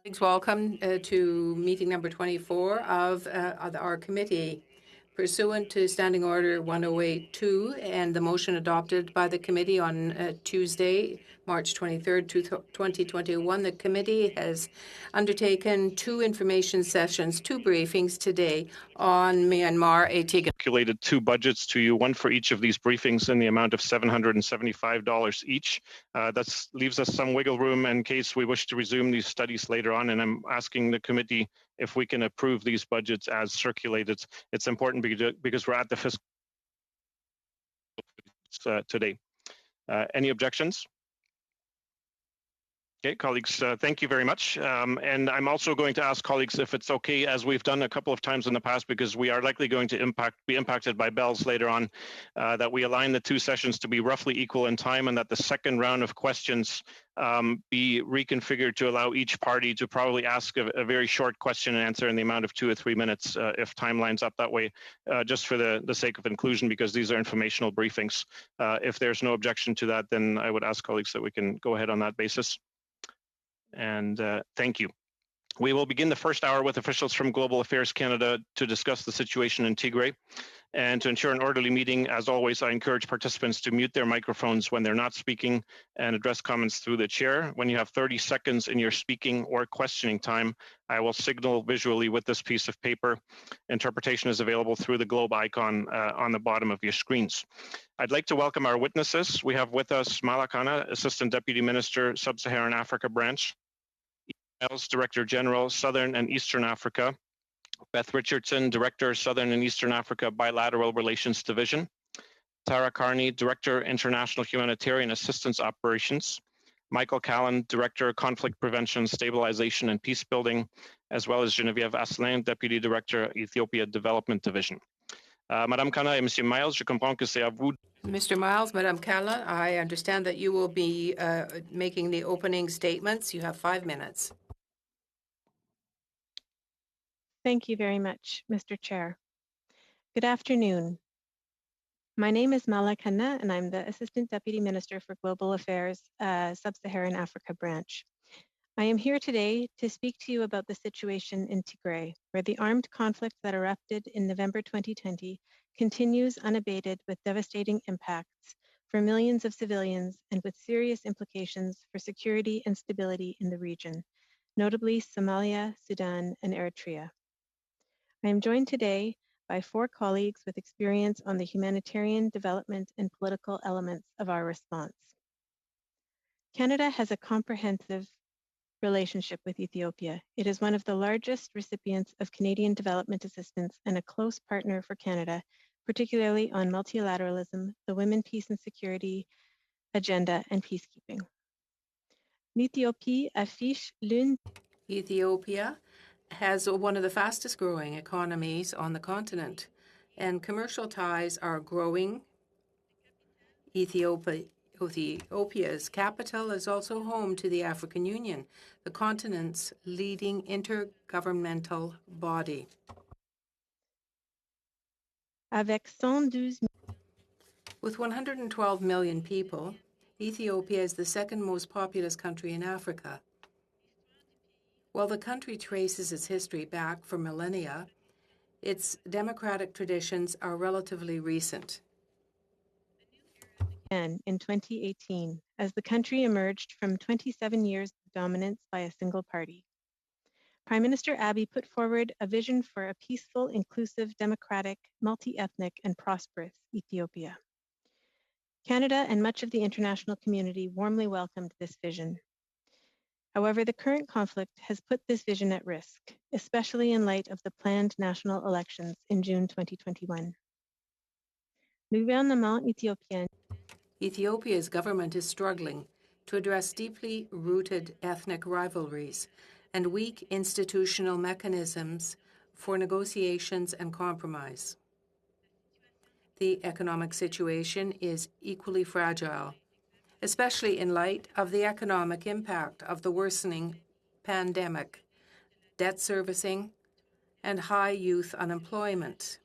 Thanks. Welcome to meeting number 24 of our committee. Pursuant to Standing Order 108.2 and the motion adopted by the committee on Tuesday, March 23rd, 2021, the committee has undertaken two information sessions, two briefings today on Myanmar, Calculated two budgets to you, one for each of these briefings in the amount of $775 each. That leaves us some wiggle room in case we wish to resume these studies later on, and I'm asking the committee if we can approve these budgets as circulated. It's important because we're at the fiscal today. Any objections? Okay, colleagues, thank you very much. And I'm also going to ask colleagues if it's okay, as we've done a couple of times in the past, because we are likely going to be impacted by bells later on, that we align the two sessions to be roughly equal in time, and that the second round of questions be reconfigured to allow each party to probably ask a very short question and answer in the amount of 2 or 3 minutes if time lines up that way, just for the sake of inclusion, because these are informational briefings. If there's no objection to that, then I would ask colleagues that we can go ahead on that basis. And thank you. We will begin the first hour with officials from Global Affairs Canada to discuss the situation in Tigray. And to ensure an orderly meeting, as always, I encourage participants to mute their microphones when they're not speaking and address comments through the chair. When you have 30 seconds in your speaking or questioning time, I will signal visually with this piece of paper. Interpretation is available through the globe icon on the bottom of your screens. I'd like to welcome our witnesses. We have with us Mala Khanna, Assistant Deputy Minister, Sub-Saharan Africa Branch, Miles, Director General, Southern and Eastern Africa, Beth Richardson, Director, Southern and Eastern Africa Bilateral Relations Division, Tara Carney, Director, International Humanitarian Assistance Operations, Michael Callan, Director, Conflict Prevention, Stabilization and Peace Building, as well as Geneviève Asselin, Deputy Director, Ethiopia Development Division. Madame Khanna et Monsieur Miles, je comprends que c'est à vous. Mr. Miles, Madame Khanna, I understand that you will be making the opening statements. You have 5 minutes. Thank you very much, Mr. Chair. Good afternoon. My name is Mala Khanna, and I'm the Assistant Deputy Minister for Global Affairs, Sub-Saharan Africa Branch. I am here today to speak to you about the situation in Tigray, where the armed conflict that erupted in November 2020 continues unabated with devastating impacts for millions of civilians and with serious implications for security and stability in the region, notably Somalia, Sudan, and Eritrea. I am joined today by 4 colleagues with experience on the humanitarian, development, and political elements of our response. Canada has a comprehensive relationship with Ethiopia. It is one of the largest recipients of Canadian development assistance and a close partner for Canada, particularly on multilateralism, the Women, Peace and Security agenda, and peacekeeping. Ethiopia has one of the fastest growing economies on the continent, and commercial ties are growing. Ethiopia's capital is also home to the African Union, the continent's leading intergovernmental body. With 112 million people, Ethiopia is the second most populous country in Africa. While the country traces its history back for millennia, its democratic traditions are relatively recent. In 2018, as the country emerged from 27 years of dominance by a single party. Prime Minister Abiy put forward a vision for a peaceful, inclusive, democratic, multi-ethnic, and prosperous Ethiopia. Canada and much of the international community warmly welcomed this vision. However, the current conflict has put this vision at risk, especially in light of the planned national elections in June 2021. Ethiopia's government is struggling to address deeply rooted ethnic rivalries and weak institutional mechanisms for negotiations and compromise. The economic situation is equally fragile, especially in light of the economic impact of the worsening pandemic, debt servicing, and high youth unemployment.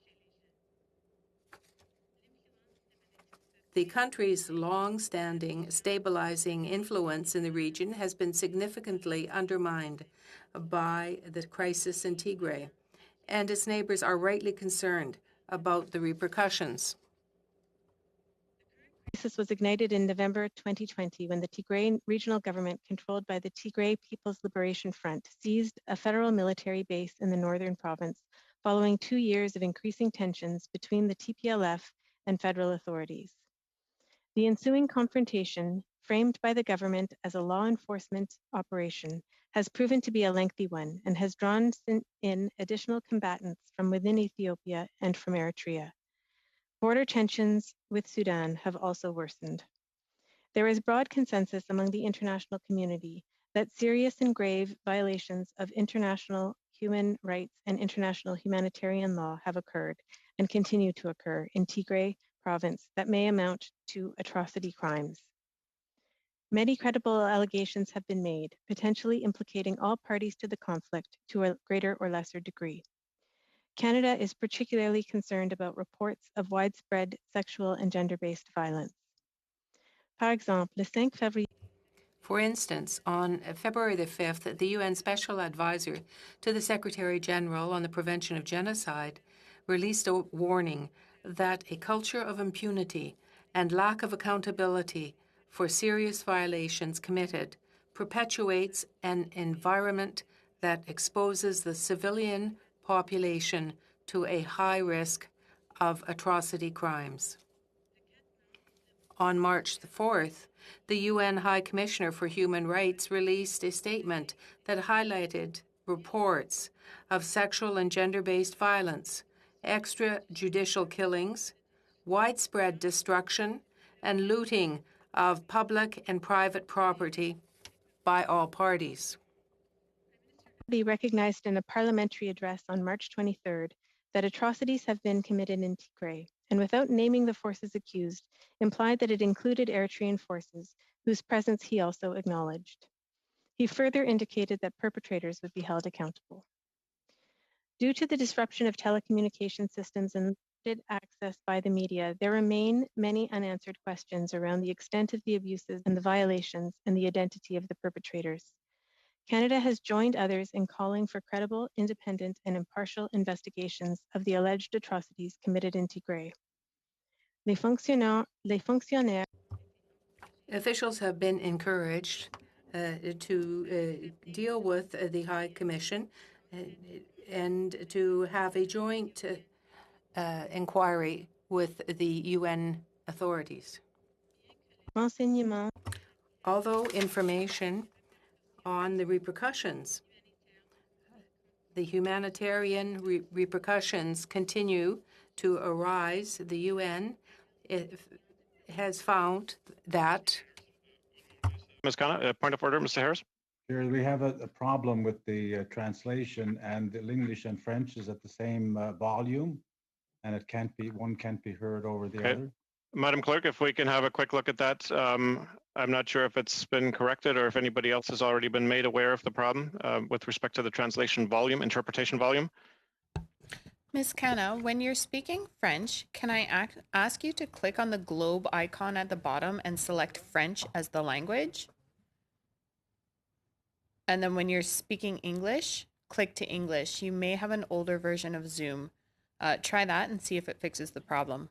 The country's long-standing stabilizing influence in the region has been significantly undermined by the crisis in Tigray, and its neighbors are rightly concerned about the repercussions. The crisis was ignited in November 2020 when the Tigray regional government, controlled by the Tigray People's Liberation Front, seized a federal military base in the northern province following 2 years of increasing tensions between the TPLF and federal authorities. The ensuing confrontation, framed by the government as a law enforcement operation, has proven to be a lengthy one and has drawn in additional combatants from within Ethiopia and from Eritrea. Border tensions with Sudan have also worsened. There is broad consensus among the international community that serious and grave violations of international human rights and international humanitarian law have occurred and continue to occur in Tigray province that may amount to atrocity crimes. Many credible allegations have been made, potentially implicating all parties to the conflict to a greater or lesser degree. Canada is particularly concerned about reports of widespread sexual and gender-based violence. Par exemple, le 5 février. For instance, on February the 5th, the UN Special Advisor to the Secretary General on the Prevention of Genocide released a warning that a culture of impunity and lack of accountability for serious violations committed perpetuates an environment that exposes the civilian population to a high risk of atrocity crimes. On March the 4th, the UN High Commissioner for Human Rights released a statement that highlighted reports of sexual and gender-based violence, extrajudicial killings, widespread destruction, and looting of public and private property by all parties. He recognized in a parliamentary address on March 23rd that atrocities have been committed in Tigray, and without naming the forces accused, implied that it included Eritrean forces, whose presence he also acknowledged. He further indicated that perpetrators would be held accountable. Due to the disruption of telecommunication systems and limited access by the media, there remain many unanswered questions around the extent of the abuses and the violations and the identity of the perpetrators. Canada has joined others in calling for credible, independent, and impartial investigations of the alleged atrocities committed in Tigray. Les fonctionnaires Officials have been encouraged to deal with the High Commission and to have a joint inquiry with the UN authorities. renseignements Although information on the repercussions, the humanitarian repercussions continue to arise, the UN has found that. Ms. Khanna, point of order, Mr. Harris. We have a problem with the translation, and the English and French is at the same volume, and one can't be heard over the other. Madam Clerk, if we can have a quick look at that. I'm not sure if it's been corrected or if anybody else has already been made aware of the problem with respect to the translation volume, interpretation volume. Ms. Khanna, when you're speaking French, can I ask you to click on the globe icon at the bottom and select French as the language? And then when you're speaking English, click to English. You may have an older version of Zoom. Try that and see if it fixes the problem.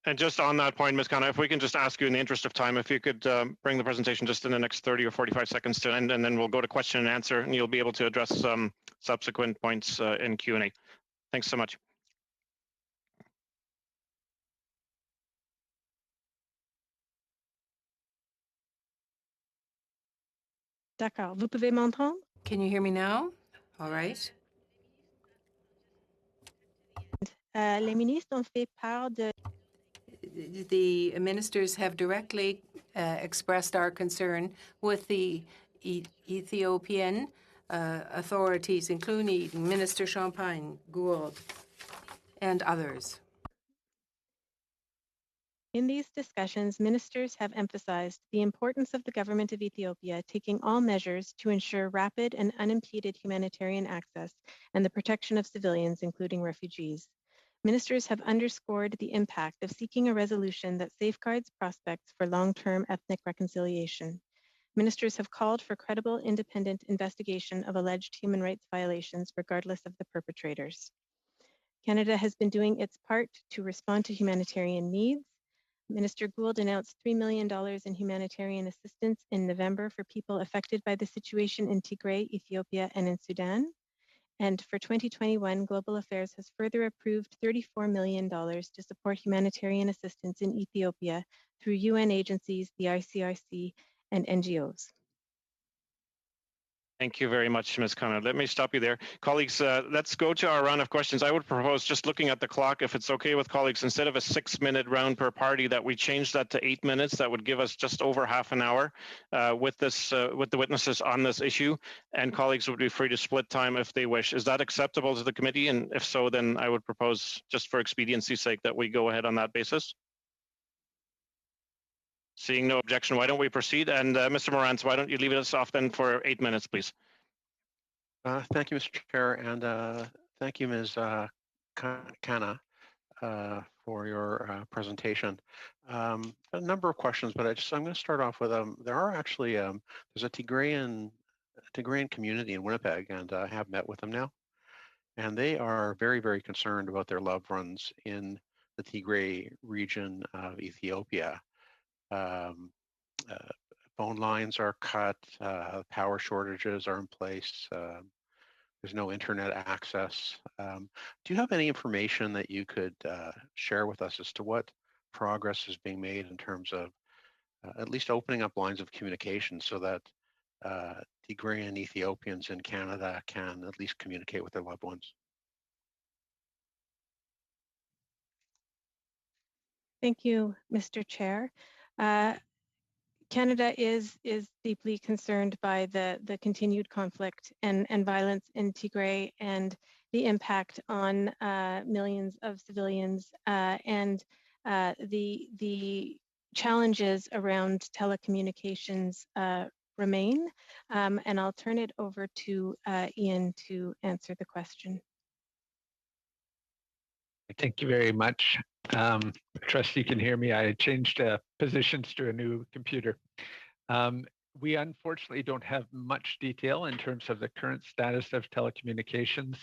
And just on that point, Ms. Khanna, if we can just ask you in the interest of time, if you could bring the presentation just in the next 30 or 45 seconds to end, and then we'll go to question and answer, and you'll be able to address some subsequent points in Q&A. Thanks so much. D'accord. Vous pouvez m'entendre? Can you hear me now? All right. Les ministres ont fait part de The ministers have directly expressed our concern with the Ethiopian authorities, including Minister Champagne Gould and others. In these discussions, ministers have emphasized the importance of the government of Ethiopia taking all measures to ensure rapid and unimpeded humanitarian access and the protection of civilians, including refugees. Ministers have underscored the impact of seeking a resolution that safeguards prospects for long-term ethnic reconciliation. Ministers have called for credible, independent investigation of alleged human rights violations, regardless of the perpetrators. Canada has been doing its part to respond to humanitarian needs. Minister Gould announced $3 million in humanitarian assistance in November for people affected by the situation in Tigray, Ethiopia, and in Sudan. And for 2021, Global Affairs has further approved $34 million to support humanitarian assistance in Ethiopia through UN agencies, the ICRC, and NGOs. Thank you very much, Ms. Khanna. Let me stop you there. Colleagues, let's go to our round of questions. I would propose, just looking at the clock, if it's okay with colleagues, instead of a 6-minute round per party, that we change that to 8 minutes. That would give us just over half an hour with the witnesses on this issue, and colleagues would be free to split time if they wish. Is that acceptable to the committee? And if so, then I would propose, just for expediency's sake, that we go ahead on that basis. Seeing no objection, why don't we proceed? And Mr. Morantz, why don't you leave us off then for 8 minutes, please? Thank you, Mr. Chair, and thank you, Ms. Khanna, for your presentation. A number of questions, but I'm going to start off with there are actually there's a Tigrayan community in Winnipeg, and I have met with them now, and they are very, very concerned about their loved ones in the Tigray region of Ethiopia. Phone lines are cut, power shortages are in place, there's no internet access. Do you have any information that you could share with us as to what progress is being made in terms of at least opening up lines of communication so that Tigrayan Ethiopians in Canada can at least communicate with their loved ones? Thank you, Mr. Chair. Canada is deeply concerned by the continued conflict and violence in Tigray and the impact on millions of civilians and the challenges around telecommunications remain. And I'll turn it over to Ian to answer the question. Thank you very much. Trust you can hear me. I changed positions to a new computer. We unfortunately don't have much detail in terms of the current status of telecommunications.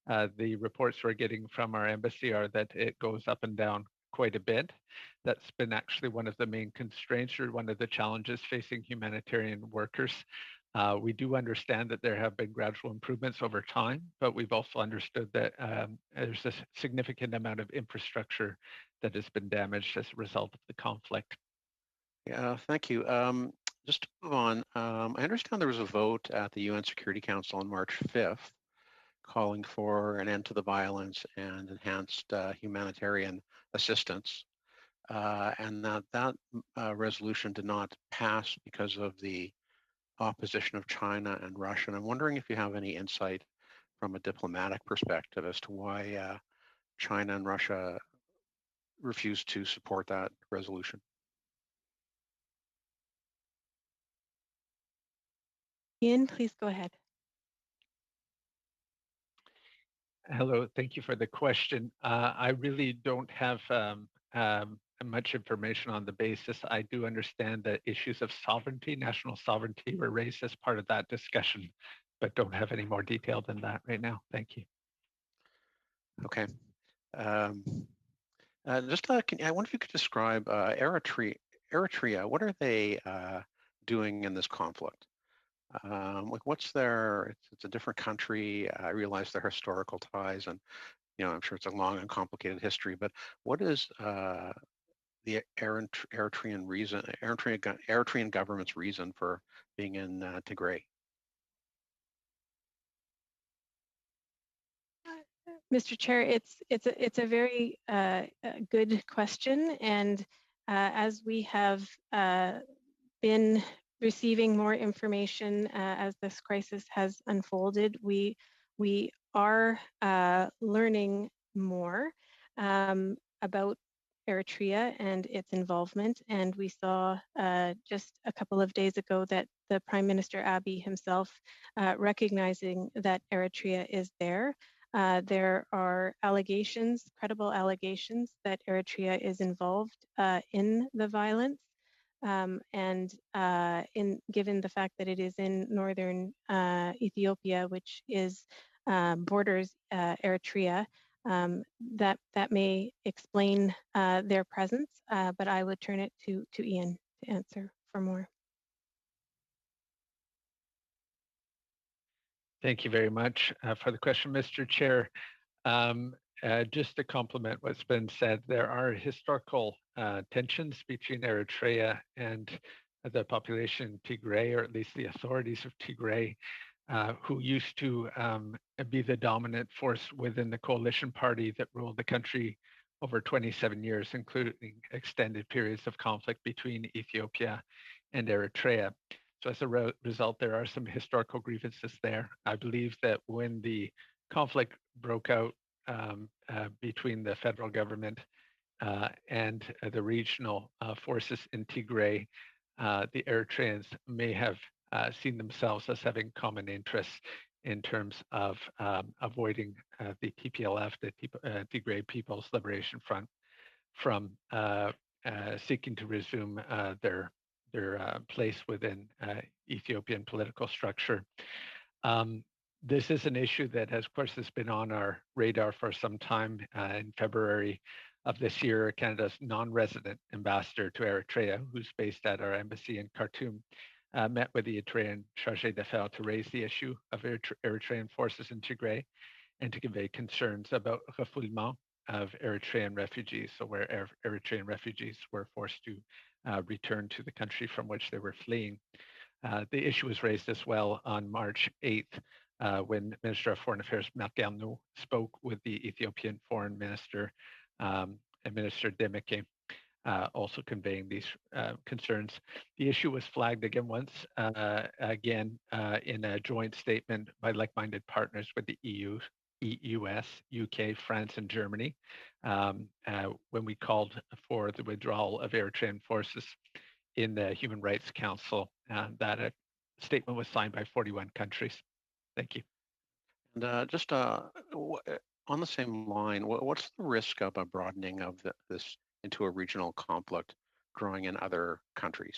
The reports we're getting from our embassy are that it goes up and down quite a bit. That's been actually one of the main constraints or one of the challenges facing humanitarian workers. We do understand that there have been gradual improvements over time, but we've also understood that there's a significant amount of infrastructure that has been damaged as a result of the conflict. Yeah, thank you. Just to move on, I understand there was a vote at the UN Security Council on March 5th calling for an end to the violence and enhanced humanitarian assistance. And that resolution did not pass because of the opposition of China and Russia. And I'm wondering if you have any insight from a diplomatic perspective as to why China and Russia refused to support that resolution. Ian, please go ahead. Hello, thank you for the question. I really don't have much information on the basis. I do understand that issues of sovereignty, national sovereignty, were raised as part of that discussion, but don't have any more detail than that right now. Thank you. Okay. I wonder if you could describe Eritrea. What are they doing in this conflict? Like, what's it's a different country. I realize their historical ties, and I'm sure it's a long and complicated history. But what is the Eritrean government's reason for being in Tigray? Mr. Chair, it's a very good question, and as we have been receiving more information as this crisis has unfolded, we are learning more about Eritrea and its involvement, and we saw just a couple of days ago that the Prime Minister Abiy himself recognizing that Eritrea is there. There are allegations, credible allegations, that Eritrea is involved in the violence. Given the fact that it is in northern Ethiopia, which borders Eritrea, that may explain their presence, but I would turn it to Ian to answer for more. Thank you very much for the question, Mr. Chair. Just to complement what's been said, there are historical tensions between Eritrea and the population Tigray, or at least the authorities of Tigray, who used to be the dominant force within the coalition party that ruled the country over 27 years, including extended periods of conflict between Ethiopia and Eritrea. So as a result, there are some historical grievances there. I believe that when the conflict broke out between the federal government and the regional forces in Tigray, the Eritreans may have seen themselves as having common interests in terms of avoiding the TPLF, the Tigray People's Liberation Front, from seeking to resume their place within Ethiopian political structure. This is an issue that, of course, has been on our radar for some time. In February of this year, Canada's non-resident ambassador to Eritrea, who's based at our embassy in Khartoum, met with the Eritrean Chargé d'Affaires to raise the issue of Eritrean forces in Tigray and to convey concerns about refoulement of Eritrean refugees, so where Eritrean refugees were forced to return to the country from which they were fleeing. The issue was raised as well on March 8th when Minister of Foreign Affairs Marc Garneau spoke with the Ethiopian Foreign Minister and Minister Demeke, also conveying these concerns. The issue was flagged again in a joint statement by like-minded partners with the EU, US, UK, France, and Germany, when we called for the withdrawal of Eritrean forces in the Human Rights Council. That statement was signed by 41 countries. Thank you. And just on the same line, what's the risk of a broadening of this into a regional conflict growing in other countries?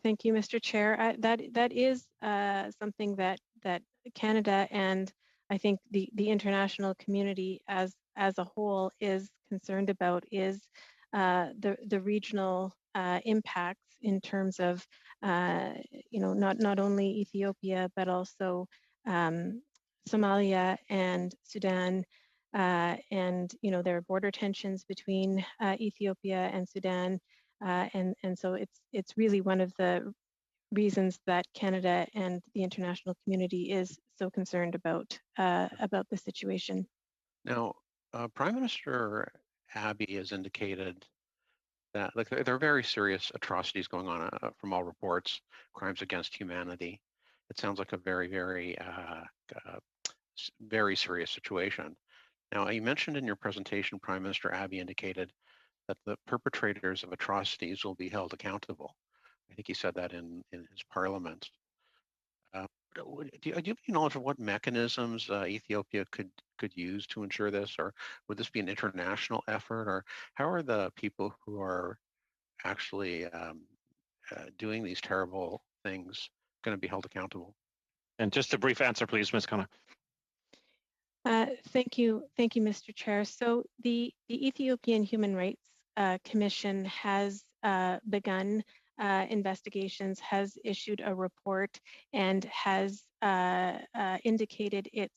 Thank you, Mr. Chair. That is something that Canada and I think the international community as a whole is concerned about, is the regional impacts in terms of not only Ethiopia but also Somalia and Sudan, and there are border tensions between Ethiopia and Sudan. And so it's really one of the reasons that Canada and the international community is so concerned about the situation. Now, Prime Minister Abiy has indicated that there are very serious atrocities going on from all reports, crimes against humanity. It sounds like a very, very, very serious situation. Now, you mentioned in your presentation, Prime Minister Abiy indicated that the perpetrators of atrocities will be held accountable. I think he said that in his parliament. Do you have any knowledge of what mechanisms Ethiopia could use to ensure this, or would this be an international effort, or how are the people who are actually doing these terrible things going to be held accountable? And just a brief answer, please, Ms. Khanna. Thank you, Mr. Chair. So the Ethiopian Human Rights Commission has begun investigations, has issued a report, and has indicated its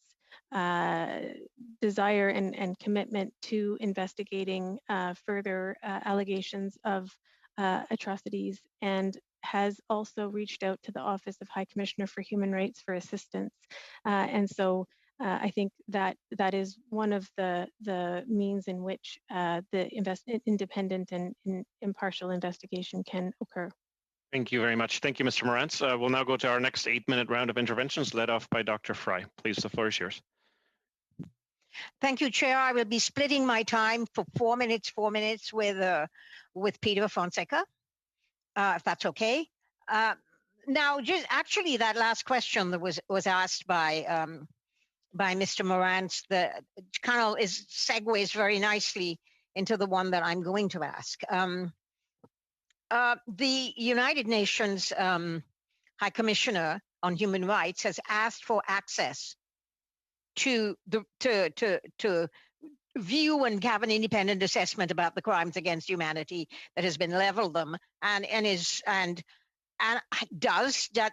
desire and commitment to investigating further allegations of atrocities, and has also reached out to the Office of High Commissioner for Human Rights for assistance. And so I think that is one of the means in which the independent and impartial investigation can occur. Thank you very much. Thank you, Mr. Morantz. We'll now go to our next 8-minute round of interventions, led off by Dr. Fry. Please, the floor is yours. Thank you, Chair. I will be splitting my time for 4 minutes with Peter Fonseca, if that's okay. now, just actually, that last question that was asked by Mr. Morant, the kind of segues very nicely into the one that I'm going to ask. The United Nations High Commissioner on Human Rights has asked for access to view and have an independent assessment about the crimes against humanity that has been leveled them,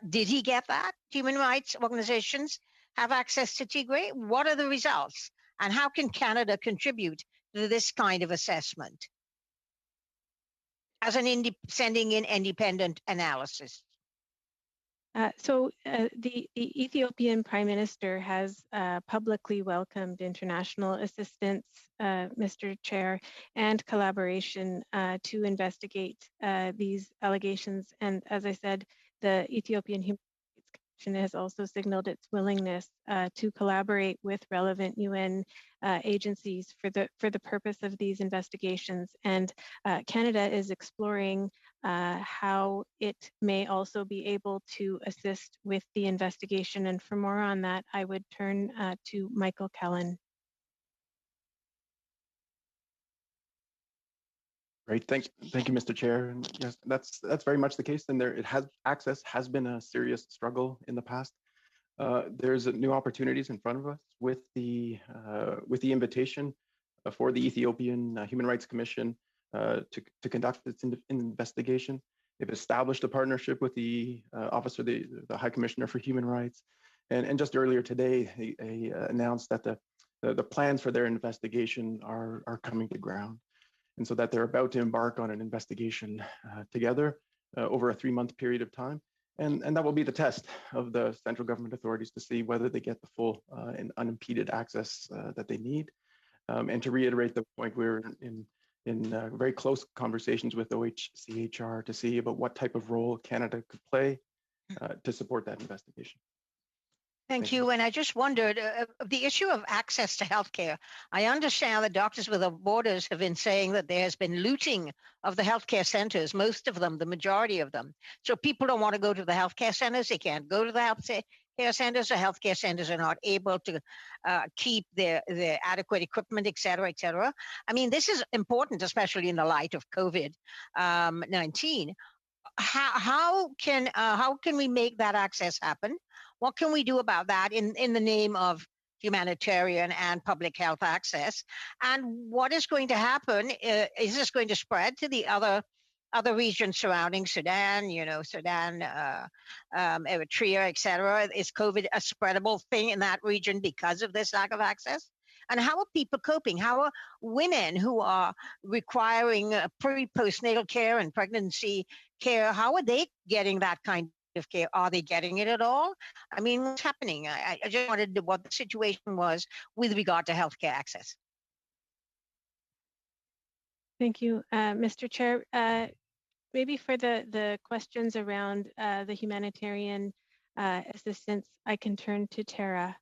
did he get that? Human rights organizations have access to Tigray. What are the results, and how can Canada contribute to this kind of assessment as sending in independent analysis? The Ethiopian Prime Minister has publicly welcomed international assistance, Mr. Chair, and collaboration to investigate these allegations. And as I said, the Ethiopian Human Rights Commission has also signaled its willingness to collaborate with relevant UN agencies for the purpose of these investigations. And Canada is exploring how it may also be able to assist with the investigation. And for more on that, I would turn to Michael Kellen. Great, thank you, Mr. Chair. And yes, that's very much the case. And access has been a serious struggle in the past. There's new opportunities in front of us with the invitation for the Ethiopian Human Rights Commission to conduct its investigation. They've established a partnership with the the High Commissioner for Human Rights, and just earlier today, they announced that the plans for their investigation are coming to ground, and so that they're about to embark on an investigation together over a 3-month period of time, and that will be the test of the central government authorities to see whether they get the full and unimpeded access that they need, and to reiterate the point, we're in very close conversations with OHCHR to see about what type of role Canada could play to support that investigation. Thank you. And I just wondered, the issue of access to healthcare. I understand that Doctors Without Borders have been saying that there has been looting of the healthcare centers, most of them, the majority of them. So people don't want to go to the healthcare centers. They can't go to the healthcare centers. The healthcare centers are not able to keep their adequate equipment, et cetera, et cetera. I mean, this is important, especially in the light of COVID-19. How can we make that access happen? What can we do about that in the name of humanitarian and public health access? And what is going to happen? Is this going to spread to the other regions surrounding Sudan, Eritrea, et cetera? Is COVID a spreadable thing in that region because of this lack of access? And how are people coping? How are women who are requiring postnatal care and pregnancy care, how are they getting that kind of care? Are they getting it at all? I mean, what's happening? I just wanted to know what the situation was with regard to healthcare access. Thank you, Mr. Chair. Maybe for the questions around the humanitarian assistance, I can turn to Tara.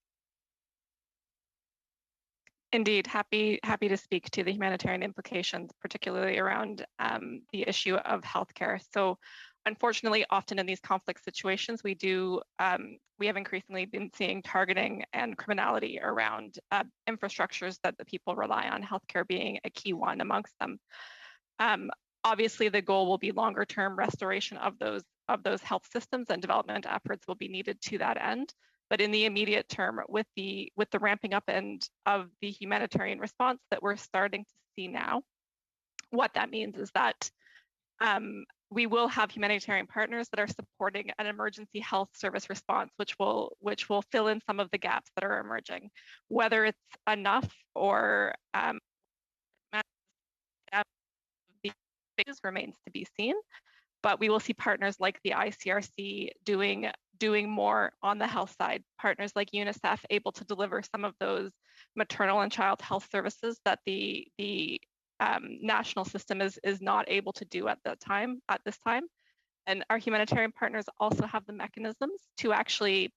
Indeed, happy to speak to the humanitarian implications, particularly around the issue of healthcare. So, unfortunately, often in these conflict situations, we have increasingly been seeing targeting and criminality around infrastructures that the people rely on, healthcare being a key one amongst them. Obviously, the goal will be longer-term restoration of those health systems, and development efforts will be needed to that end. But in the immediate term, with the ramping up of the humanitarian response that we're starting to see now, what that means is that we will have humanitarian partners that are supporting an emergency health service response, which will fill in some of the gaps that are emerging. Whether it's enough or remains to be seen. But we will see partners like the ICRC doing more on the health side, partners like UNICEF able to deliver some of those maternal and child health services that the national system is not able to do at this time. And our humanitarian partners also have the mechanisms to actually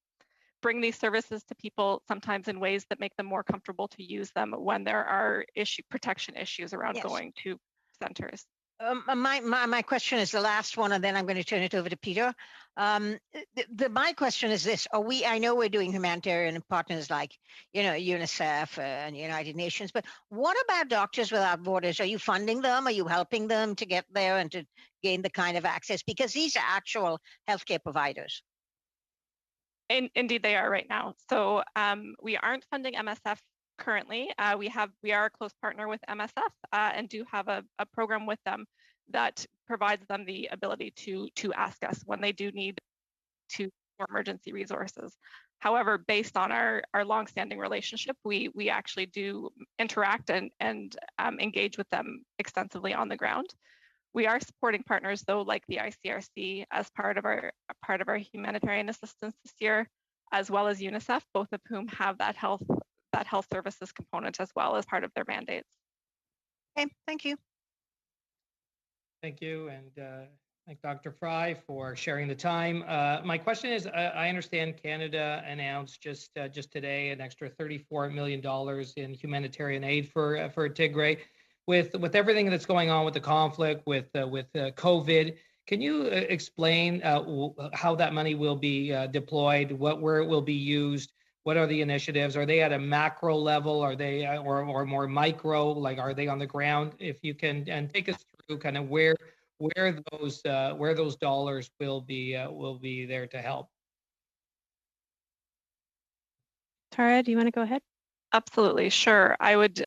bring these services to people, sometimes in ways that make them more comfortable to use them when there are protection issues around going to centers. My question is the last one, and then I'm going to turn it over to Peter. My question is this: I know we're doing humanitarian partners like, UNICEF and United Nations, but what about Doctors Without Borders? Are you funding them? Are you helping them to get there and to gain the kind of access? Because these are actual healthcare providers. Indeed, they are right now. So we aren't funding MSF currently. We are a close partner with MSF and do have a program with them that provides them the ability to ask us when they do need more emergency resources. However, based on our longstanding relationship, we actually do interact and engage with them extensively on the ground. We are supporting partners though, like the ICRC, as part of our humanitarian assistance this year, as well as UNICEF, both of whom have that health services component as well as part of their mandates. Okay, thank you. Thank you, and thank Dr. Fry for sharing the time. My question is, I understand Canada announced just today an extra $34 million in humanitarian aid for Tigray. With everything that's going on with the conflict, with COVID, can you explain how that money will be deployed, where it will be used? What are the initiatives? Are they at a macro level? Are they or more micro? Like, are they on the ground? If you can, and take us through kind of where those dollars will be there to help. Tara, do you want to go ahead? Absolutely, sure. I would.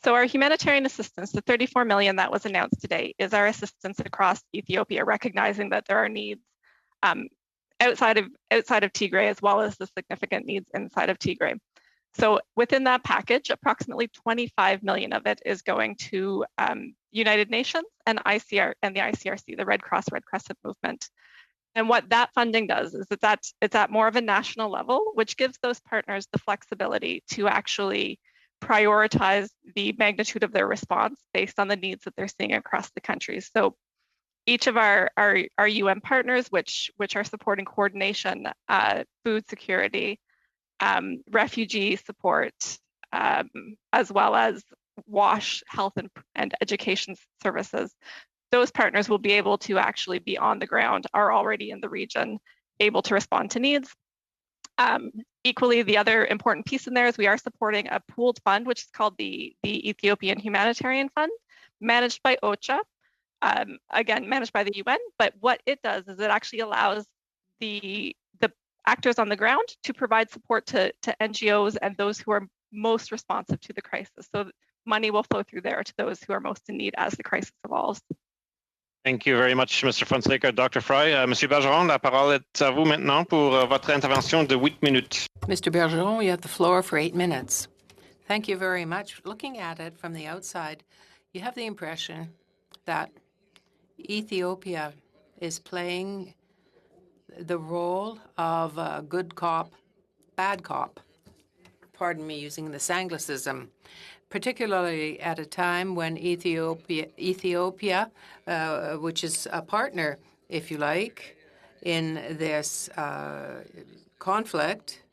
So our humanitarian assistance, the 34 million that was announced today, is our assistance across Ethiopia, recognizing that there are needs outside of Tigray, as well as the significant needs inside of Tigray. So within that package, approximately 25 million of it is going to United Nations and the ICRC, the Red Cross Red Crescent movement. And what that funding does is it's at more of a national level, which gives those partners the flexibility to actually prioritize the magnitude of their response based on the needs that they're seeing across the country. So each of our UN partners, which are supporting coordination, food security, refugee support, as well as WASH, health and education services, those partners will be able to actually be on the ground, are already in the region, able to respond to needs. Equally, the other important piece in there is we are supporting a pooled fund, which is called the Ethiopian Humanitarian Fund, managed by OCHA, again, managed by the UN. But what it does is it actually allows the actors on the ground to provide support to NGOs and those who are most responsive to the crisis. So money will flow through there to those who are most in need as the crisis evolves. Thank you very much, Mr. Fonseca. Dr. Fry, Monsieur Bergeron, la parole est à vous maintenant pour votre intervention de 8 minutes. Mr. Bergeron, you have the floor for 8 minutes. Thank you very much. Looking at it from the outside, you have the impression that Ethiopia is playing the role of a good cop, bad cop. Pardon me using this Anglicism. Particularly at a time when Ethiopia, which is a partner, if you like, in this conflict,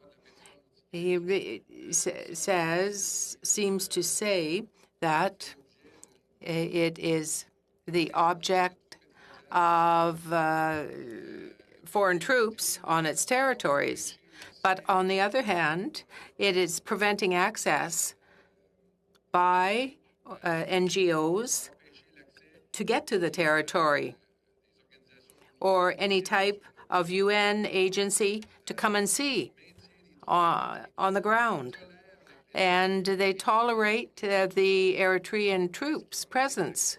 seems to say that it is the object of foreign troops on its territories. But on the other hand, it is preventing access by NGOs to get to the territory, or any type of UN agency to come and see on the ground. And they tolerate the Eritrean troops' presence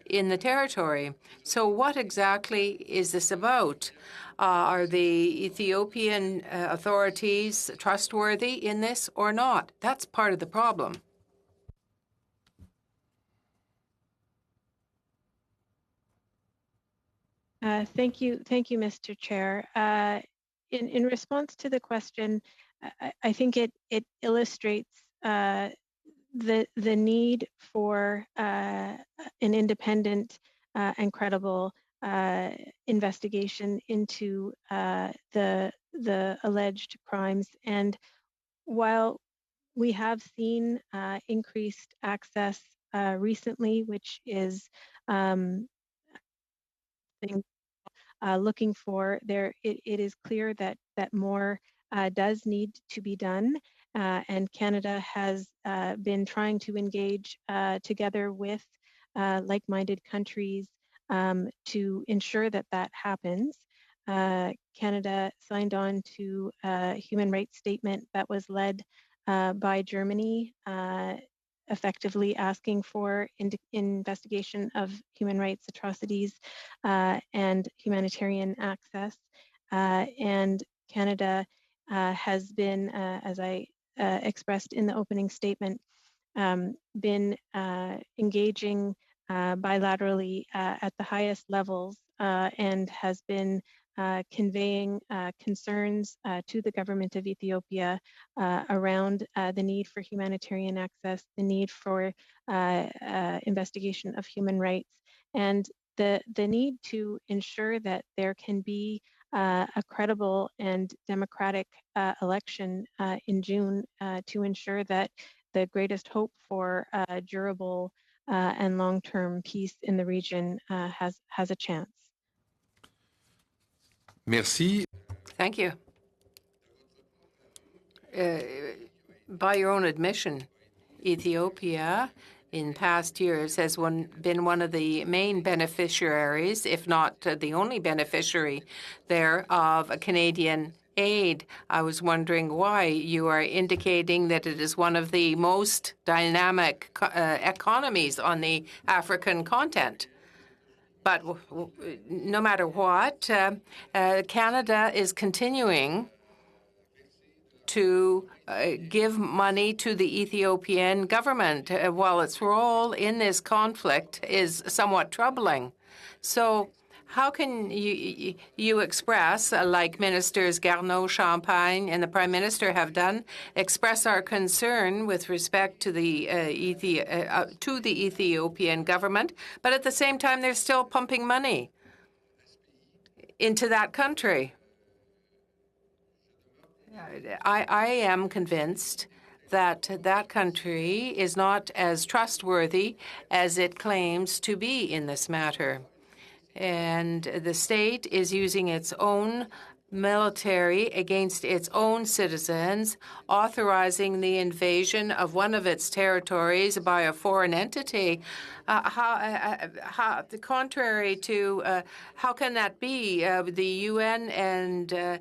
in the territory. So what exactly is this about? Are the Ethiopian authorities trustworthy in this or not? That's part of the problem. Thank you, Mr. Chair. In response to the question, I think it illustrates the need for an independent and credible investigation into the alleged crimes. And while we have seen increased access recently, which is looking for there. It is clear that more does need to be done, and Canada has been trying to engage together with like-minded countries to ensure that that happens. Canada signed on to a human rights statement that was led by Germany, effectively asking for investigation of human rights atrocities and humanitarian access. And Canada has been, as I expressed in the opening statement, been engaging bilaterally at the highest levels and has been conveying concerns to the government of Ethiopia around the need for humanitarian access, the need for investigation of human rights, and the need to ensure that there can be a credible and democratic election in June to ensure that the greatest hope for durable and long-term peace in the region has a chance. Merci. Thank you. By your own admission, Ethiopia in past years has been one of the main beneficiaries, if not the only beneficiary there, of Canadian aid. I was wondering why you are indicating that it is one of the most dynamic economies on the African continent. But no matter what, Canada is continuing to give money to the Ethiopian government, while its role in this conflict is somewhat troubling. So how can you express, like Ministers Garneau, Champagne, and the Prime Minister have done, express our concern with respect to the Ethiopian government, but at the same time they're still pumping money into that country? I am convinced that that country is not as trustworthy as it claims to be in this matter. And the state is using its own military against its own citizens, authorizing the invasion of one of its territories by a foreign entity. Contrary to, how can that be? The UN and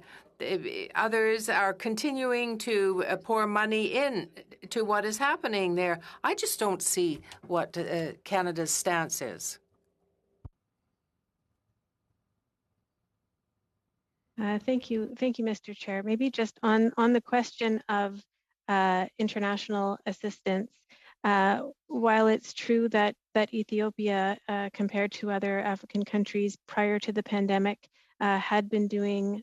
others are continuing to pour money in to what is happening there. I just don't see what Canada's stance is. Thank you, Mr. Chair. Maybe just on the question of international assistance, while it's true that Ethiopia, compared to other African countries prior to the pandemic, had been doing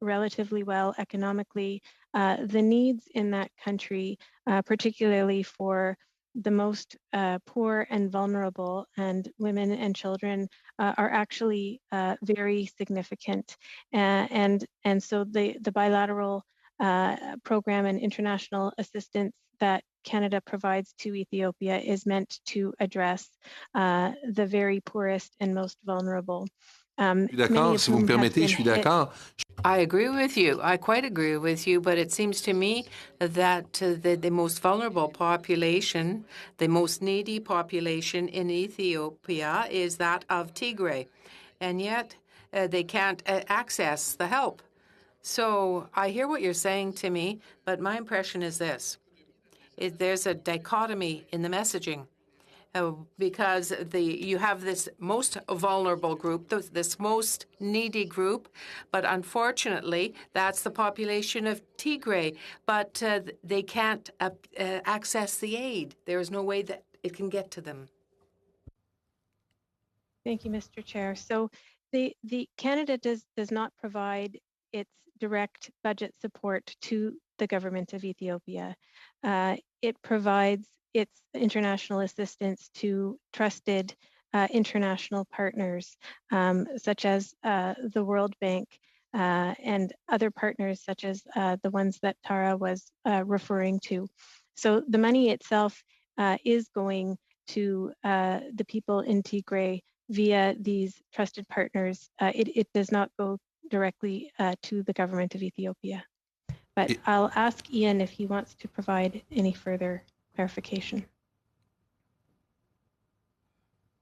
relatively well economically, the needs in that country, particularly for the most poor and vulnerable and women and children, are actually very significant. And so the bilateral program and international assistance that Canada provides to Ethiopia is meant to address the very poorest and most vulnerable. D'accord, si vous me permettez, je suis d'accord. I agree with you. I quite agree with you, but it seems to me that the most vulnerable population, the most needy population in Ethiopia is that of Tigray, and yet they can't access the help. So I hear what you're saying to me, but my impression is this. There's a dichotomy in the messaging. Because you have this most vulnerable group, this most needy group, but unfortunately, that's the population of Tigray. But they can't access the aid. There is no way that it can get to them. Thank you, Mr. Chair. So the Canada does not provide its direct budget support to the government of Ethiopia. It provides its international assistance to trusted international partners, such as the World Bank and other partners, such as the ones that Tara was referring to. So the money itself is going to the people in Tigray via these trusted partners. It does not go directly to the government of Ethiopia. But I'll ask Ian if he wants to provide any further clarification.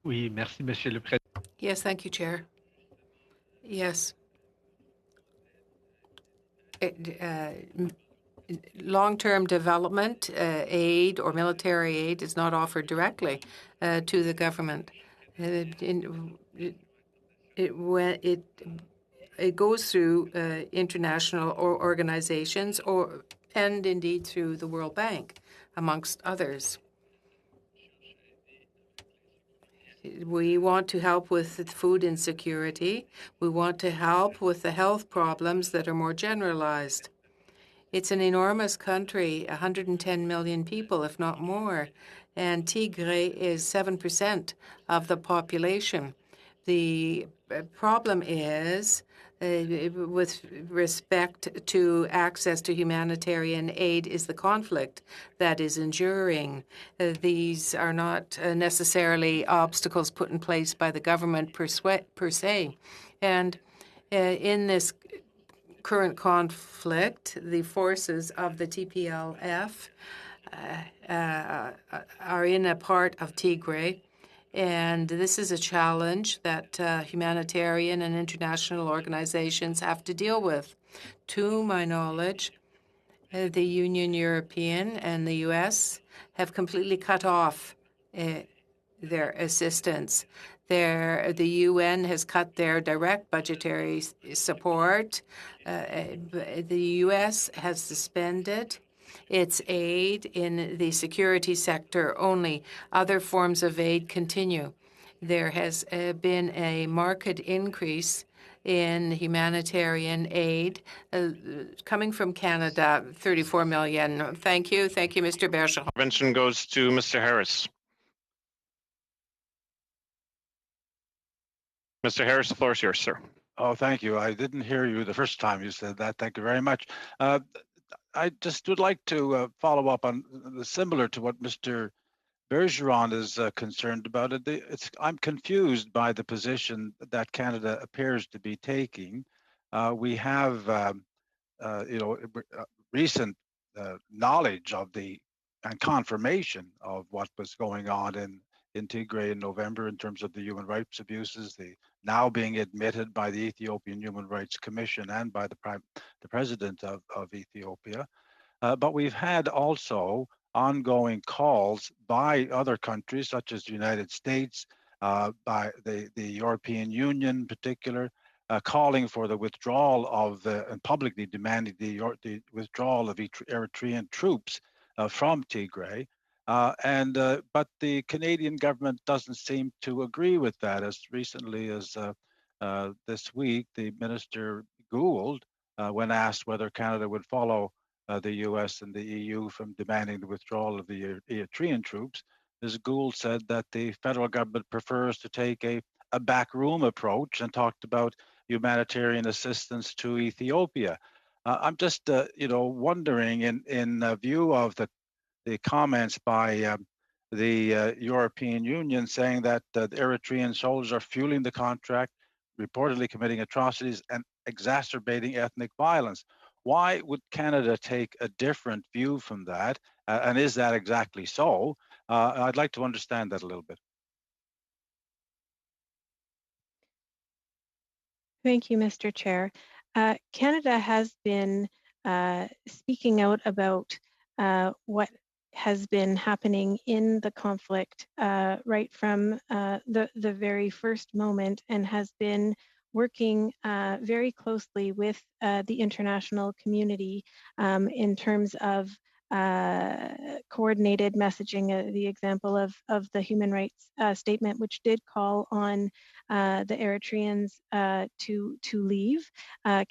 Oui, merci, Monsieur le Président. Yes, thank you, Chair. Yes. Long-term development aid or military aid is not offered directly to the government. It goes through international organizations and indeed through the World Bank, amongst others. We want to help with food insecurity. We want to help with the health problems that are more generalized. It's an enormous country, 110 million people, if not more, and Tigray is 7% of the population. The problem is with respect to access to humanitarian aid is the conflict that is enduring. These are not necessarily obstacles put in place by the government per se. And in this current conflict, the forces of the TPLF are in a part of Tigray. And this is a challenge that humanitarian and international organizations have to deal with. To my knowledge, the Union European and the U.S. have completely cut off their assistance. The UN has cut their direct budgetary support. The U.S. has suspended its aid in the security sector only. Other forms of aid continue. There has been a marked increase in humanitarian aid coming from Canada, 34 million. Thank you. Thank you, Mr. Bergeron. Intervention goes to Mr. Harris. Mr. Harris, the floor is yours, sir. Oh, thank you. I didn't hear you the first time you said that. Thank you very much. I just would like to follow up on similar to what Mr. Bergeron is concerned about. I'm confused by the position that Canada appears to be taking. We have, recent knowledge of and confirmation of what was going on in Tigray in November in terms of the human rights abuses, now being admitted by the Ethiopian Human Rights Commission and by the president of Ethiopia. But we've had also ongoing calls by other countries, such as the United States, by the European Union in particular, calling for the withdrawal of and publicly demanding the withdrawal of Eritrean troops from Tigray. But the Canadian government doesn't seem to agree with that. As recently as this week, the Minister Gould, when asked whether Canada would follow the US and the EU from demanding the withdrawal of the Eritrean troops, Ms. Gould said that the federal government prefers to take a backroom approach and talked about humanitarian assistance to Ethiopia. I'm just, wondering in view of the comments by the European Union saying that the Eritrean soldiers are fueling the contract, reportedly committing atrocities and exacerbating ethnic violence. Why would Canada take a different view from that? And is that exactly so? I'd like to understand that a little bit. Thank you, Mr. Chair. Canada has been speaking out about what has been happening in the conflict right from the very first moment, and has been working very closely with the international community in terms of coordinated messaging. The example of the human rights statement, which did call on the Eritreans to leave.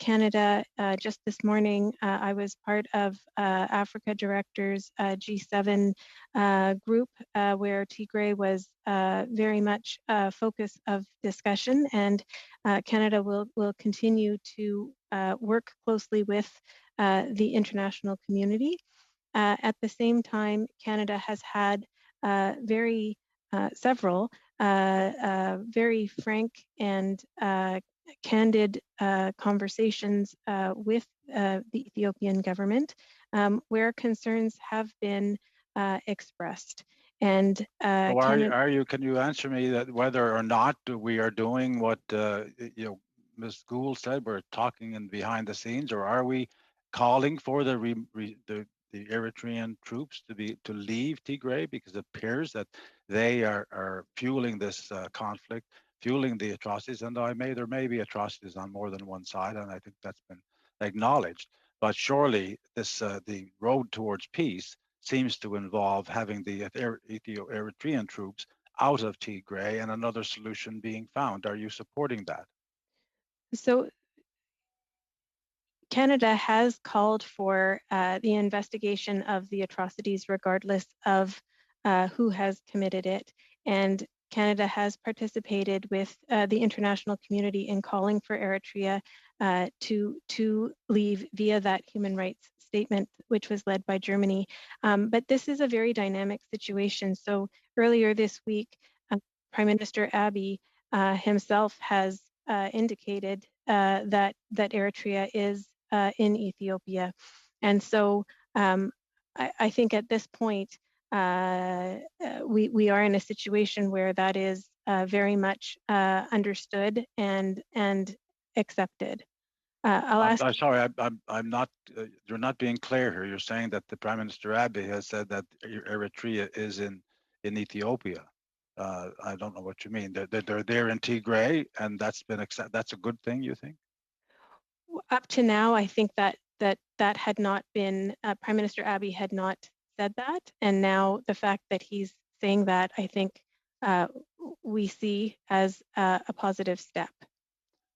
Canada, just this morning, I was part of Africa Director's G7 group where Tigray was very much a focus of discussion, and Canada will continue to work closely with the international community. At the same time, Canada has had very several very frank and candid conversations with the Ethiopian government, where concerns have been expressed. And so can you answer me that whether or not we are doing what Ms. Gould said, we're talking in behind the scenes, or are we calling for the Eritrean troops to leave Tigray, because it appears that they are fueling this conflict, fueling the atrocities, and there may be atrocities on more than one side, and I think that's been acknowledged. But surely this the road towards peace seems to involve having the Eritrean troops out of Tigray and another solution being found. Are you supporting that? So Canada has called for the investigation of the atrocities regardless of who has committed it. And Canada has participated with the international community in calling for Eritrea to leave via that human rights statement, which was led by Germany. But this is a very dynamic situation. So earlier this week, Prime Minister Abiy himself has indicated that Eritrea is in Ethiopia. And so I think at this point, we are in a situation where that is very much understood and accepted. I'm sorry, I'm not. You're not being clear here. You're saying that the Prime Minister Abiy has said that Eritrea is in Ethiopia. I don't know what you mean. They're there in Tigray, and that's been accepted. That's a good thing, you think? Up to now, I think that had not been, Prime Minister Abiy had not said that. And now the fact that he's saying that, I think we see as a positive step.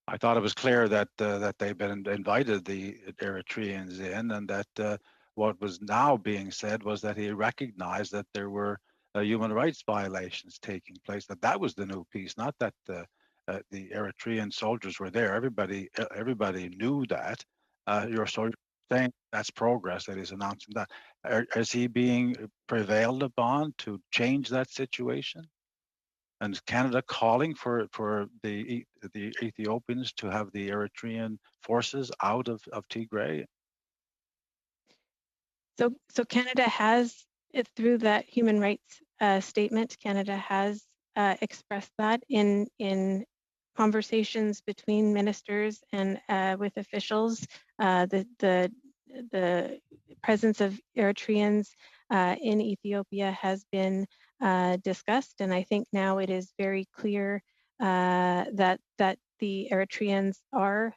I thought it was clear that that they've been invited, the Eritreans, in, and that what was now being said was that he recognized that there were human rights violations taking place. That was the new piece, not that the Eritrean soldiers were there. Everybody knew that. You're saying that's progress, that he's announcing that. Is he being prevailed upon to change that situation? And is Canada calling for the Ethiopians to have the Eritrean forces out of Tigray? So Canada has, through that human rights statement, Canada has expressed that in conversations between ministers and with officials. The presence of Eritreans in Ethiopia has been discussed, and I think now it is very clear that the Eritreans are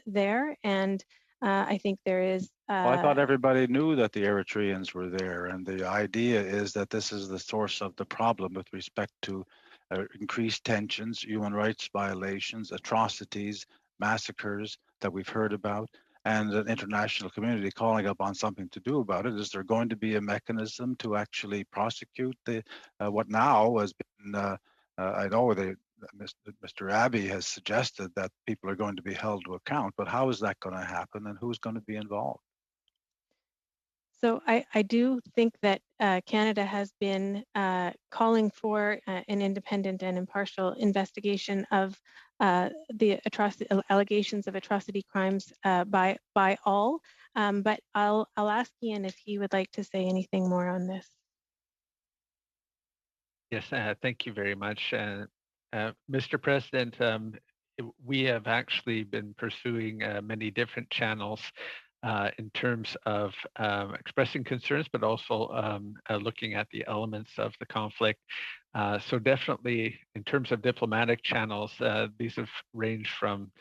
there, and I think there is. Well, I thought everybody knew that the Eritreans were there, and the idea is that this is the source of the problem with respect to increased tensions, human rights violations, atrocities, massacres that we've heard about, and an international community calling upon something to do about it. Is there going to be a mechanism to actually prosecute the what now has been? I know Mr. Abiy has suggested that people are going to be held to account, but how is that going to happen, and who's going to be involved? So I do think that Canada has been calling for an independent and impartial investigation of the allegations of atrocity crimes by all. But I'll ask Ian if he would like to say anything more on this. Yes, thank you very much. Mr. President, we have actually been pursuing many different channels in terms of expressing concerns, but also looking at the elements of the conflict. So definitely in terms of diplomatic channels, these have ranged from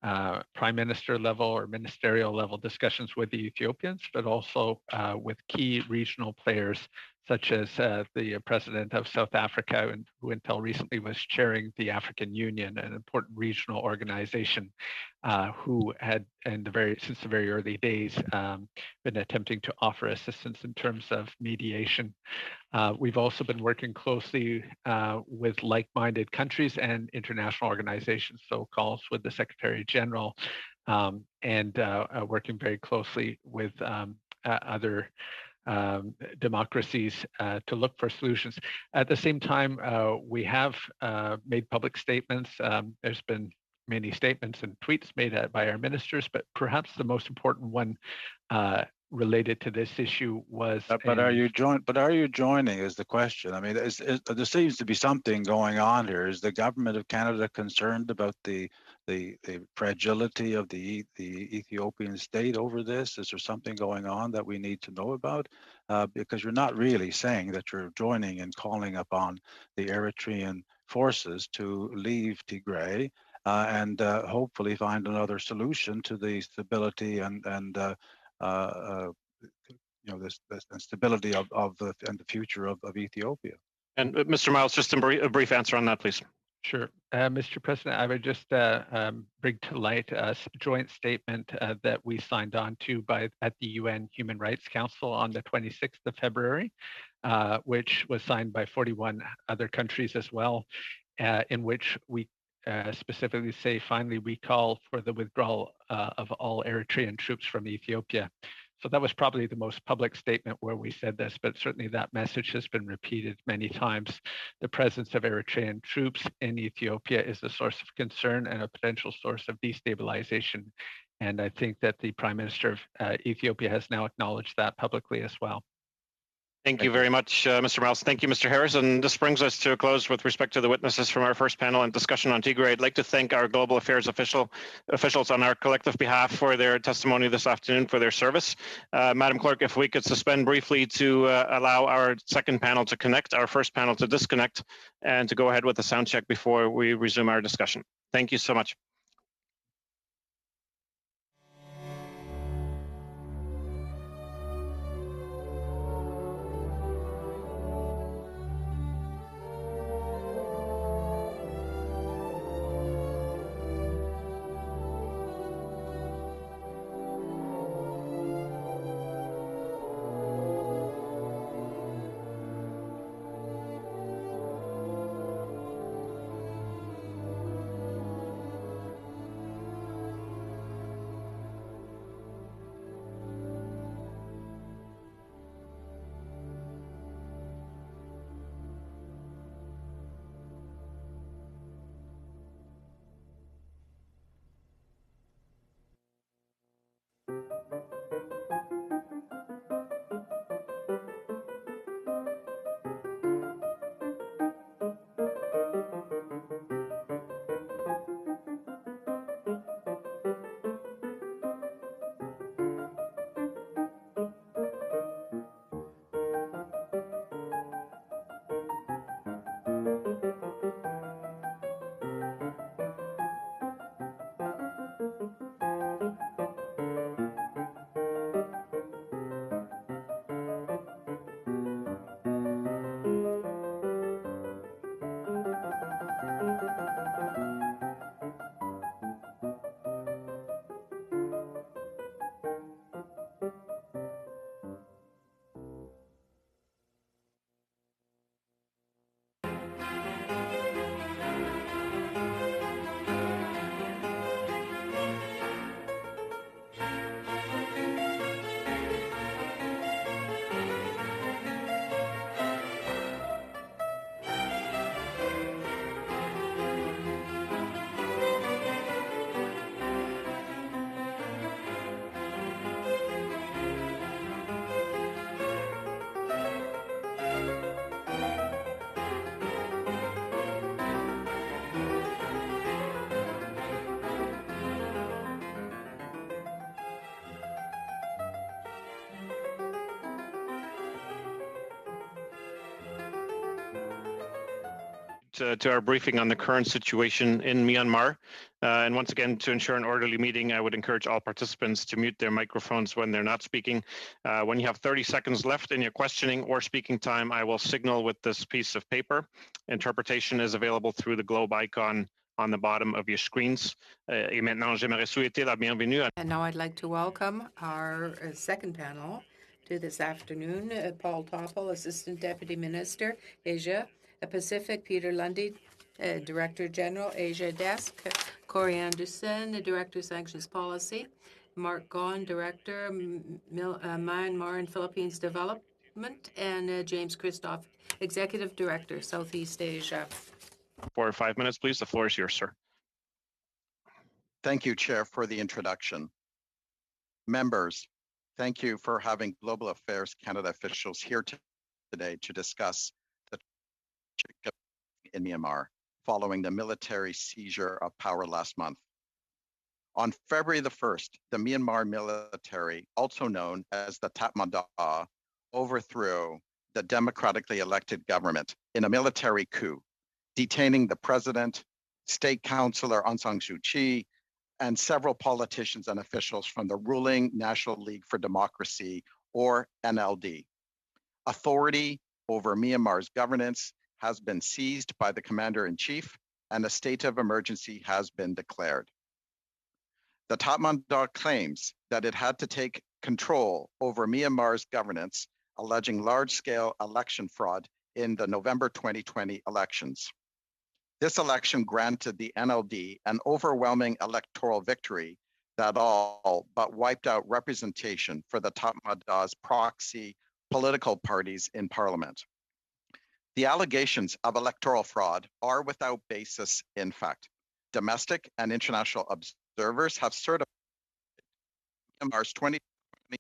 prime minister level or ministerial level discussions with the Ethiopians, but also with key regional players such as the president of South Africa, and who until recently was chairing the African Union, an important regional organization, who had, since the very early days, been attempting to offer assistance in terms of mediation. We've also been working closely with like-minded countries and international organizations, so calls with the Secretary General, and working very closely with other democracies to look for solutions. At the same time, we have made public statements. There's been many statements and tweets made by our ministers, but perhaps the most important one related to this issue was. But are you joining? Is the question. I mean, there seems to be something going on here. Is the government of Canada concerned about the fragility of the Ethiopian state over this? Is there something going on that we need to know about? Because you're not really saying that you're joining and calling upon the Eritrean forces to leave Tigray and hopefully find another solution to the stability and this stability of and the future of Ethiopia. And Mr. Miles, just a brief answer on that, please. Sure. Mr. President, I would just bring to light a joint statement that we signed on to at the UN Human Rights Council on the 26th of February, which was signed by 41 other countries as well, in which we specifically say, finally, we call for the withdrawal of all Eritrean troops from Ethiopia. So that was probably the most public statement where we said this, but certainly that message has been repeated many times. The presence of Eritrean troops in Ethiopia is a source of concern and a potential source of destabilization. And I think that the Prime Minister of Ethiopia has now acknowledged that publicly as well. Thank you very much, Mr. Miles. Thank you, Mr. Harris. And this brings us to a close with respect to the witnesses from our first panel and discussion on Tigray. I'd like to thank our Global Affairs officials on our collective behalf for their testimony this afternoon, for their service. Madam Clerk, if we could suspend briefly to allow our second panel to connect, our first panel to disconnect, and to go ahead with the sound check before we resume our discussion. Thank you so much. To our briefing on the current situation in Myanmar. And once again, to ensure an orderly meeting, I would encourage all participants to mute their microphones when they're not speaking. When you have 30 seconds left in your questioning or speaking time, I will signal with this piece of paper. Interpretation is available through the globe icon on the bottom of your screens. Et maintenant, j'aimerais souhaiter la bienvenue. And now I'd like to welcome our second panel to this afternoon. Paul Topple, Assistant Deputy Minister, Asia Pacific, Peter Lundy, Director General, Asia Desk, Corey Anderson, Director Sanctions Policy, Mark Gaughan, Director, Myanmar and Philippines Development, and James Christoph, Executive Director, Southeast Asia. 4 or 5 minutes, please. The floor is yours, sir. Thank you, Chair, for the introduction. Members, thank you for having Global Affairs Canada officials here today to discuss the in Myanmar following the military seizure of power last month. On February the 1st, the Myanmar military, also known as the Tatmadaw, overthrew the democratically elected government in a military coup, detaining the president, state councillor Aung San Suu Kyi, and several politicians and officials from the ruling National League for Democracy, or NLD. Authority over Myanmar's governance has been seized by the commander-in-chief, and a state of emergency has been declared. The Tatmadaw claims that it had to take control over Myanmar's governance, alleging large-scale election fraud in the November 2020 elections. This election granted the NLD an overwhelming electoral victory that all but wiped out representation for the Tatmadaw's proxy political parties in parliament. The allegations of electoral fraud are without basis in fact. Domestic and international observers have certified Myanmar's 2020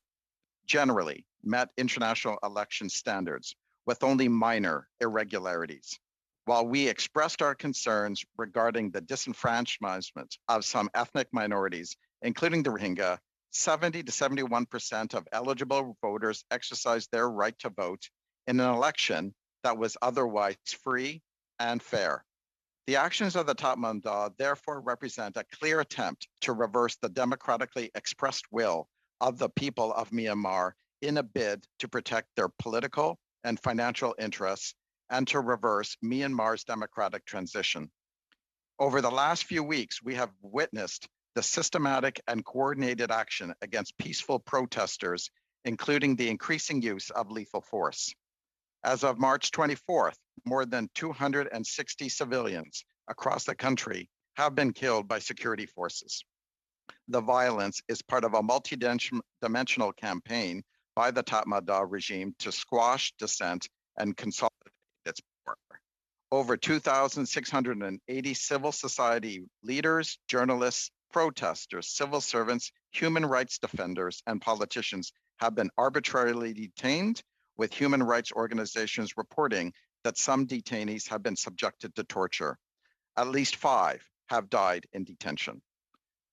generally met international election standards with only minor irregularities. While we expressed our concerns regarding the disenfranchisement of some ethnic minorities, including the Rohingya, 70 to 71% of eligible voters exercised their right to vote in an election that was otherwise free and fair. The actions of the Tatmadaw therefore represent a clear attempt to reverse the democratically expressed will of the people of Myanmar in a bid to protect their political and financial interests and to reverse Myanmar's democratic transition. Over the last few weeks, we have witnessed the systematic and coordinated action against peaceful protesters, including the increasing use of lethal force. As of March 24th, more than 260 civilians across the country have been killed by security forces. The violence is part of a multi-dimensional campaign by the Tatmadaw regime to squash dissent and consolidate its power. Over 2,680 civil society leaders, journalists, protesters, civil servants, human rights defenders, and politicians have been arbitrarily detained, with human rights organizations reporting that some detainees have been subjected to torture. At least 5 have died in detention.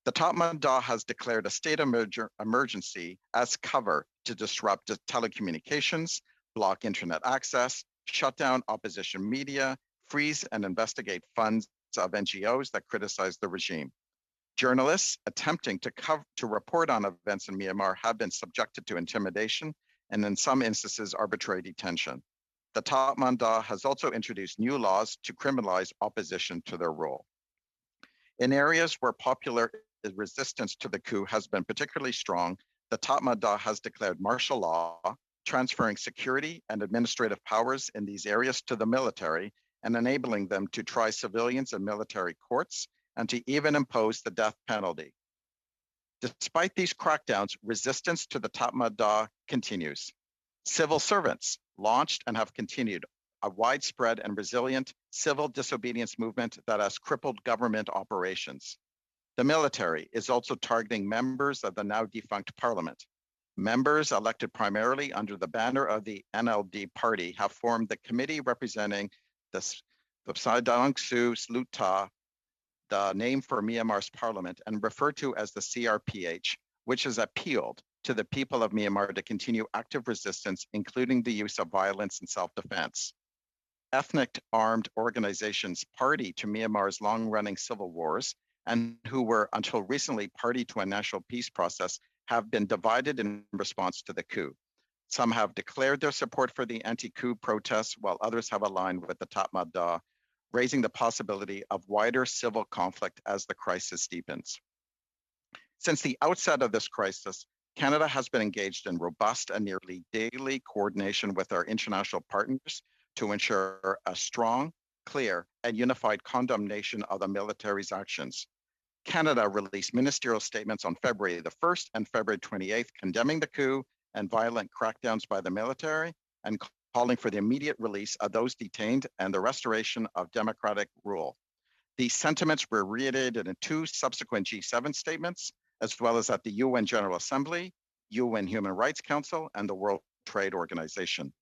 The Tatmadaw has declared a state of emergency as cover to disrupt telecommunications, block internet access, shut down opposition media, freeze and investigate funds of NGOs that criticize the regime. Journalists attempting to report on events in Myanmar have been subjected to intimidation and in some instances arbitrary detention. The Tatmadaw has also introduced new laws to criminalize opposition to their rule. In areas where popular resistance to the coup has been particularly strong, the Tatmadaw has declared martial law, transferring security and administrative powers in these areas to the military and enabling them to try civilians in military courts and to even impose the death penalty. Despite these crackdowns, resistance to the Tatmadaw continues. Civil servants launched and have continued a widespread and resilient civil disobedience movement that has crippled government operations. The military is also targeting members of the now defunct parliament. Members elected primarily under the banner of the NLD party have formed the committee representing the Psaidangsu Sluta, the name for Myanmar's parliament, and referred to as the CRPH, which has appealed to the people of Myanmar to continue active resistance, including the use of violence and self-defense. Ethnic armed organizations party to Myanmar's long-running civil wars and who were until recently party to a national peace process have been divided in response to the coup. Some have declared their support for the anti-coup protests, while others have aligned with the Tatmadaw, raising the possibility of wider civil conflict as the crisis deepens. Since the outset of this crisis, Canada has been engaged in robust and nearly daily coordination with our international partners to ensure a strong, clear, and unified condemnation of the military's actions. Canada released ministerial statements on February the 1st and February 28th, condemning the coup and violent crackdowns by the military and calling for the immediate release of those detained and the restoration of democratic rule. These sentiments were reiterated in 2 subsequent G7 statements, as well as at the UN General Assembly, UN Human Rights Council, and the World Trade Organization.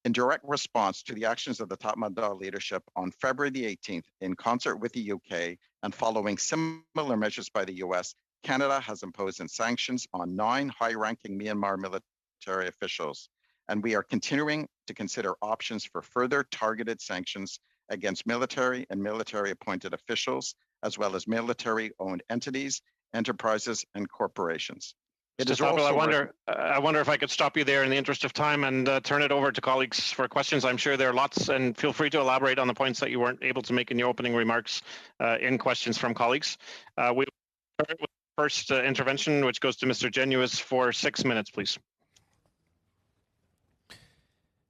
In direct response to the actions of the Tatmadaw leadership on February the 18th, in concert with the UK and following similar measures by the US, Canada has imposed sanctions on 9 high-ranking Myanmar military officials, and we are continuing to consider options for further targeted sanctions against military and military-appointed officials, as well as military-owned entities, enterprises, and corporations. It is also I wonder if I could stop you there in the interest of time and turn it over to colleagues for questions. I'm sure there are lots, and feel free to elaborate on the points that you weren't able to make in your opening remarks in questions from colleagues. We start with the first intervention, which goes to Mr. Genuis for 6 minutes, please.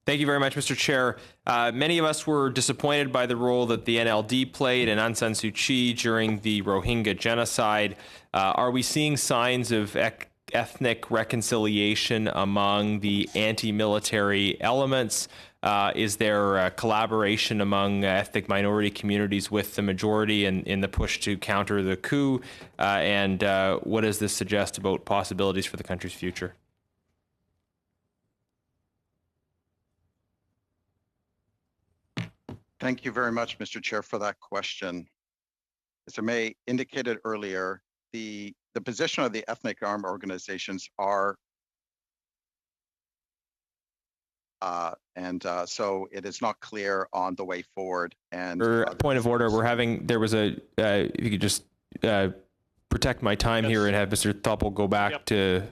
Thank you very much, Mr. Chair. Many of us were disappointed by the role that the NLD played and Aung San Suu Kyi during the Rohingya genocide. Are we seeing signs of ethnic reconciliation among the anti-military elements? Is there collaboration among ethnic minority communities with the majority in the push to counter the coup? And what does this suggest about possibilities for the country's future? Thank you very much, Mr. Chair, for that question. As I may indicated earlier, the position of the ethnic armed organizations are, so it is not clear on the way forward. And point of order, there was a, if you could just protect my time here and have Mr. Thoppel go back to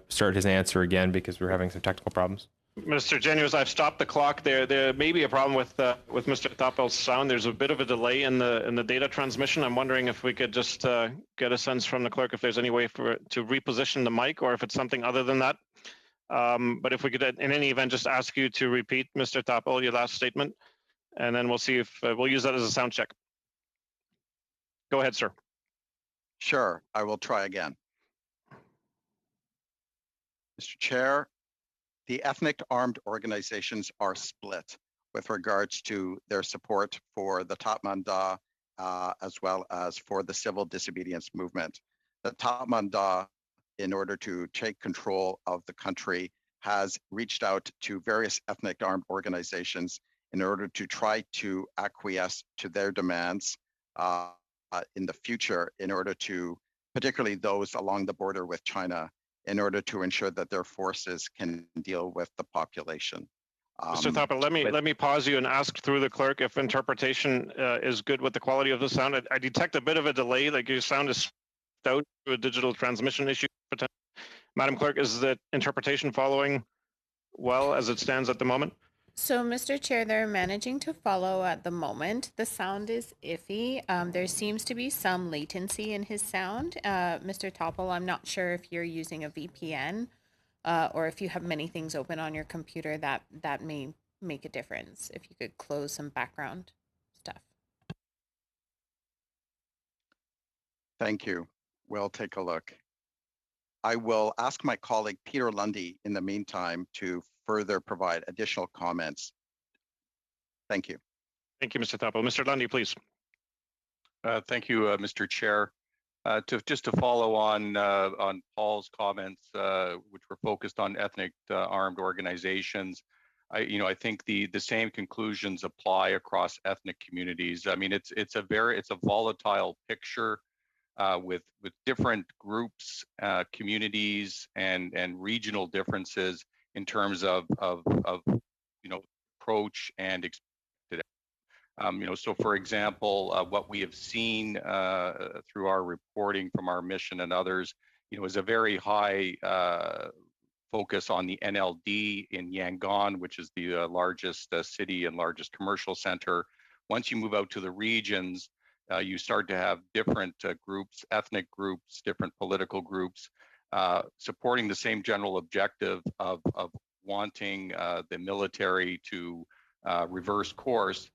start his answer again, because we're having some technical problems. Mr. Genuis, I've stopped the clock. There may be a problem with Mr. Thoppel's sound. There's a bit of a delay in the data transmission. I'm wondering if we could just get a sense from the clerk if there's any way to reposition the mic, or if it's something other than that. But if we could, in any event, just ask you to repeat, Mr. Thoppel, your last statement, and then we'll see if we'll use that as a sound check. Go ahead, sir. Sure, I will try again. Mr. Chair, the ethnic armed organizations are split with regards to their support for the Tatmadaw as well as for the civil disobedience movement. The Tatmadaw, in order to take control of the country, has reached out to various ethnic armed organizations in order to try to acquiesce to their demands in the future, in order to, particularly those along the border with China, in order to ensure that their forces can deal with the population. Mr. Thoppel, let me pause you and ask through the clerk if interpretation is good with the quality of the sound. I detect a bit of a delay, like your sound is out through a digital transmission issue. Madam Clerk, is the interpretation following well as it stands at the moment? So, Mr. Chair, they're managing to follow at the moment. The sound is iffy. There seems to be some latency in his sound. Mr. Thoppel, I'm not sure if you're using a VPN or if you have many things open on your computer, that may make a difference. If you could close some background stuff. Thank you. We'll take a look. I will ask my colleague Peter Lundy in the meantime to further provide additional comments. Thank you. Thank you, Mr. Thoppel. Mr. Lundy, please. Thank you, Mr. Chair. Just to follow on Paul's comments, which were focused on ethnic armed organizations, I think the same conclusions apply across ethnic communities. I mean, it's a volatile picture with different groups, communities, and regional differences in terms of approach and expected. So for example, what we have seen through our reporting from our mission and others, is a very high focus on the NLD in Yangon, which is the largest city and largest commercial center. Once you move out to the regions, you start to have different groups, ethnic groups, different political groups, supporting the same general objective of wanting the military to reverse course,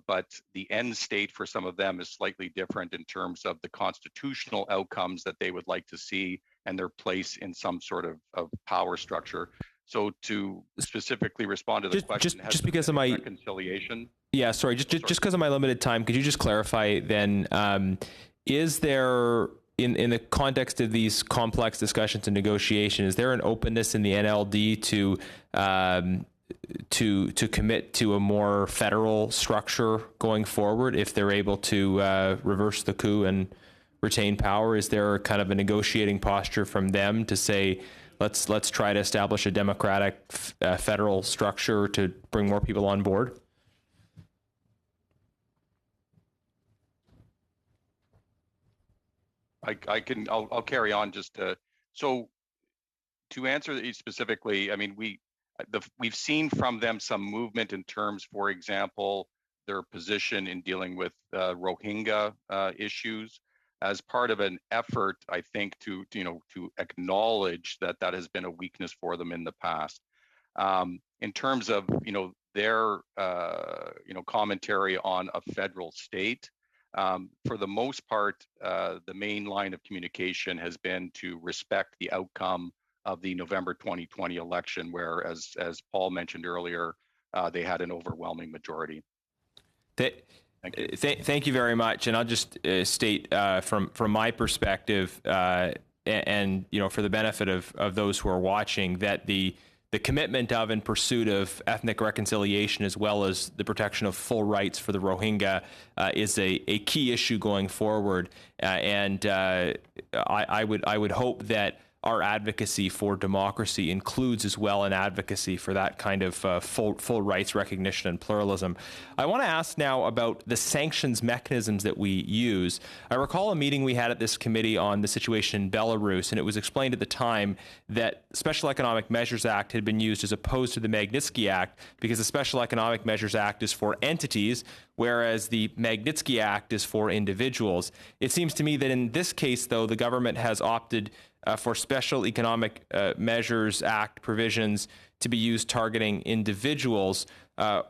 but the end state for some of them is slightly different in terms of the constitutional outcomes that they would like to see and their place in some sort of power structure. So to specifically respond to the question, just because of my reconciliation. Yeah, sorry, just because of my limited time, could you just clarify then, is there, in the context of these complex discussions and negotiation, is there an openness in the NLD to commit to a more federal structure going forward if they're able to reverse the coup and retain power? Is there kind of a negotiating posture from them to say, let's try to establish a democratic federal structure to bring more people on board? I'll carry on just so to answer specifically. I mean, we've seen from them some movement in terms, for example, their position in dealing with Rohingya issues as part of an effort, I think, to acknowledge that has been a weakness for them in the past. In terms of their commentary on a federal state. For the most part, the main line of communication has been to respect the outcome of the November 2020 election, where, as Paul mentioned earlier, they had an overwhelming majority. Thank you very much. And I'll just state from my perspective, and for the benefit of those who are watching, that the commitment of and pursuit of ethnic reconciliation, as well as the protection of full rights for the Rohingya, is a key issue going forward. And I would hope that our advocacy for democracy includes as well an advocacy for that kind of full rights recognition and pluralism. I want to ask now about the sanctions mechanisms that we use. I recall a meeting we had at this committee on the situation in Belarus, and it was explained at the time that Special Economic Measures Act had been used as opposed to the Magnitsky Act because the Special Economic Measures Act is for entities, whereas the Magnitsky Act is for individuals. It seems to me that in this case, though, the government has opted for Special Economic Measures Act provisions to be used targeting individuals.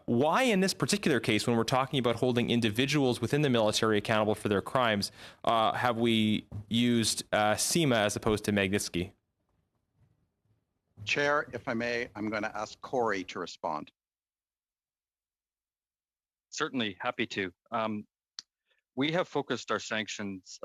Why in this particular case, when we're talking about holding individuals within the military accountable for their crimes, have we used CIMA as opposed to Magnitsky? Chair, if I may, I'm going to ask Corey to respond. Certainly, happy to. We have focused our sanctions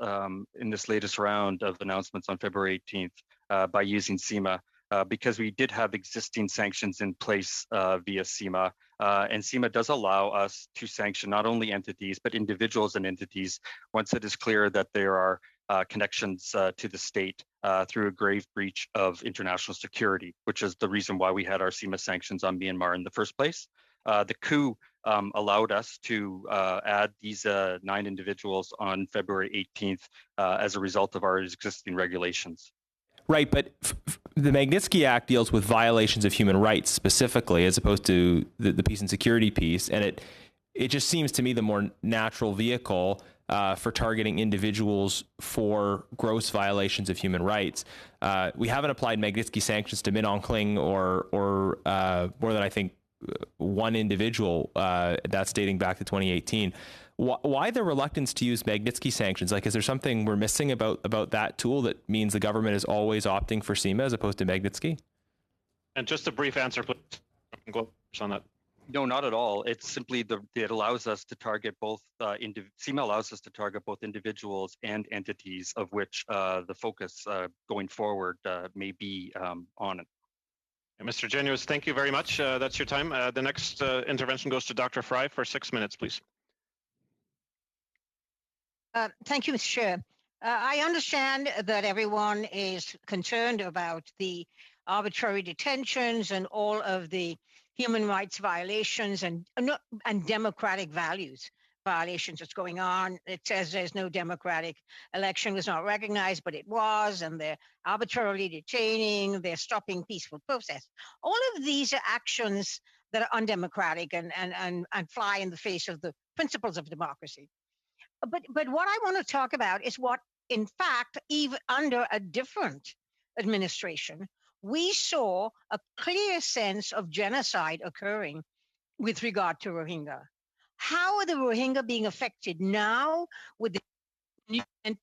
in this latest round of announcements on February 18th by using CIMA because we did have existing sanctions in place via CIMA. And CIMA does allow us to sanction not only entities, but individuals and entities once it is clear that there are connections to the state through a grave breach of international security, which is the reason why we had our CIMA sanctions on Myanmar in the first place. The coup allowed us to add these 9 individuals on February 18th as a result of our existing regulations. Right, but the Magnitsky Act deals with violations of human rights specifically, as opposed to the peace and security piece, and it just seems to me the more natural vehicle for targeting individuals for gross violations of human rights. We haven't applied Magnitsky sanctions to Min Aung Hlaing or more than I think one individual that's dating back to 2018. Why the reluctance to use Magnitsky sanctions? Like, is there something we're missing about that tool that means the government is always opting for CIMA as opposed to Magnitsky? And just a brief answer, please, on that. No, not at all. It's simply it allows us to target both. CIMA allows us to target both individuals and entities, of which the focus going forward may be on it. Mr. Genuis, thank you very much. That's your time. The next intervention goes to Dr. Fry for 6 minutes, please. Thank you, Mr. Chair. I understand that everyone is concerned about the arbitrary detentions and all of the human rights violations and democratic values violations that's going on. It says there's no democratic election was not recognized, but it was, and they're arbitrarily detaining, they're stopping peaceful protest. All of these are actions that are undemocratic and fly in the face of the principles of democracy. But what I want to talk about is what, in fact, even under a different administration, we saw a clear sense of genocide occurring with regard to Rohingya. How are the Rohingya being affected now with the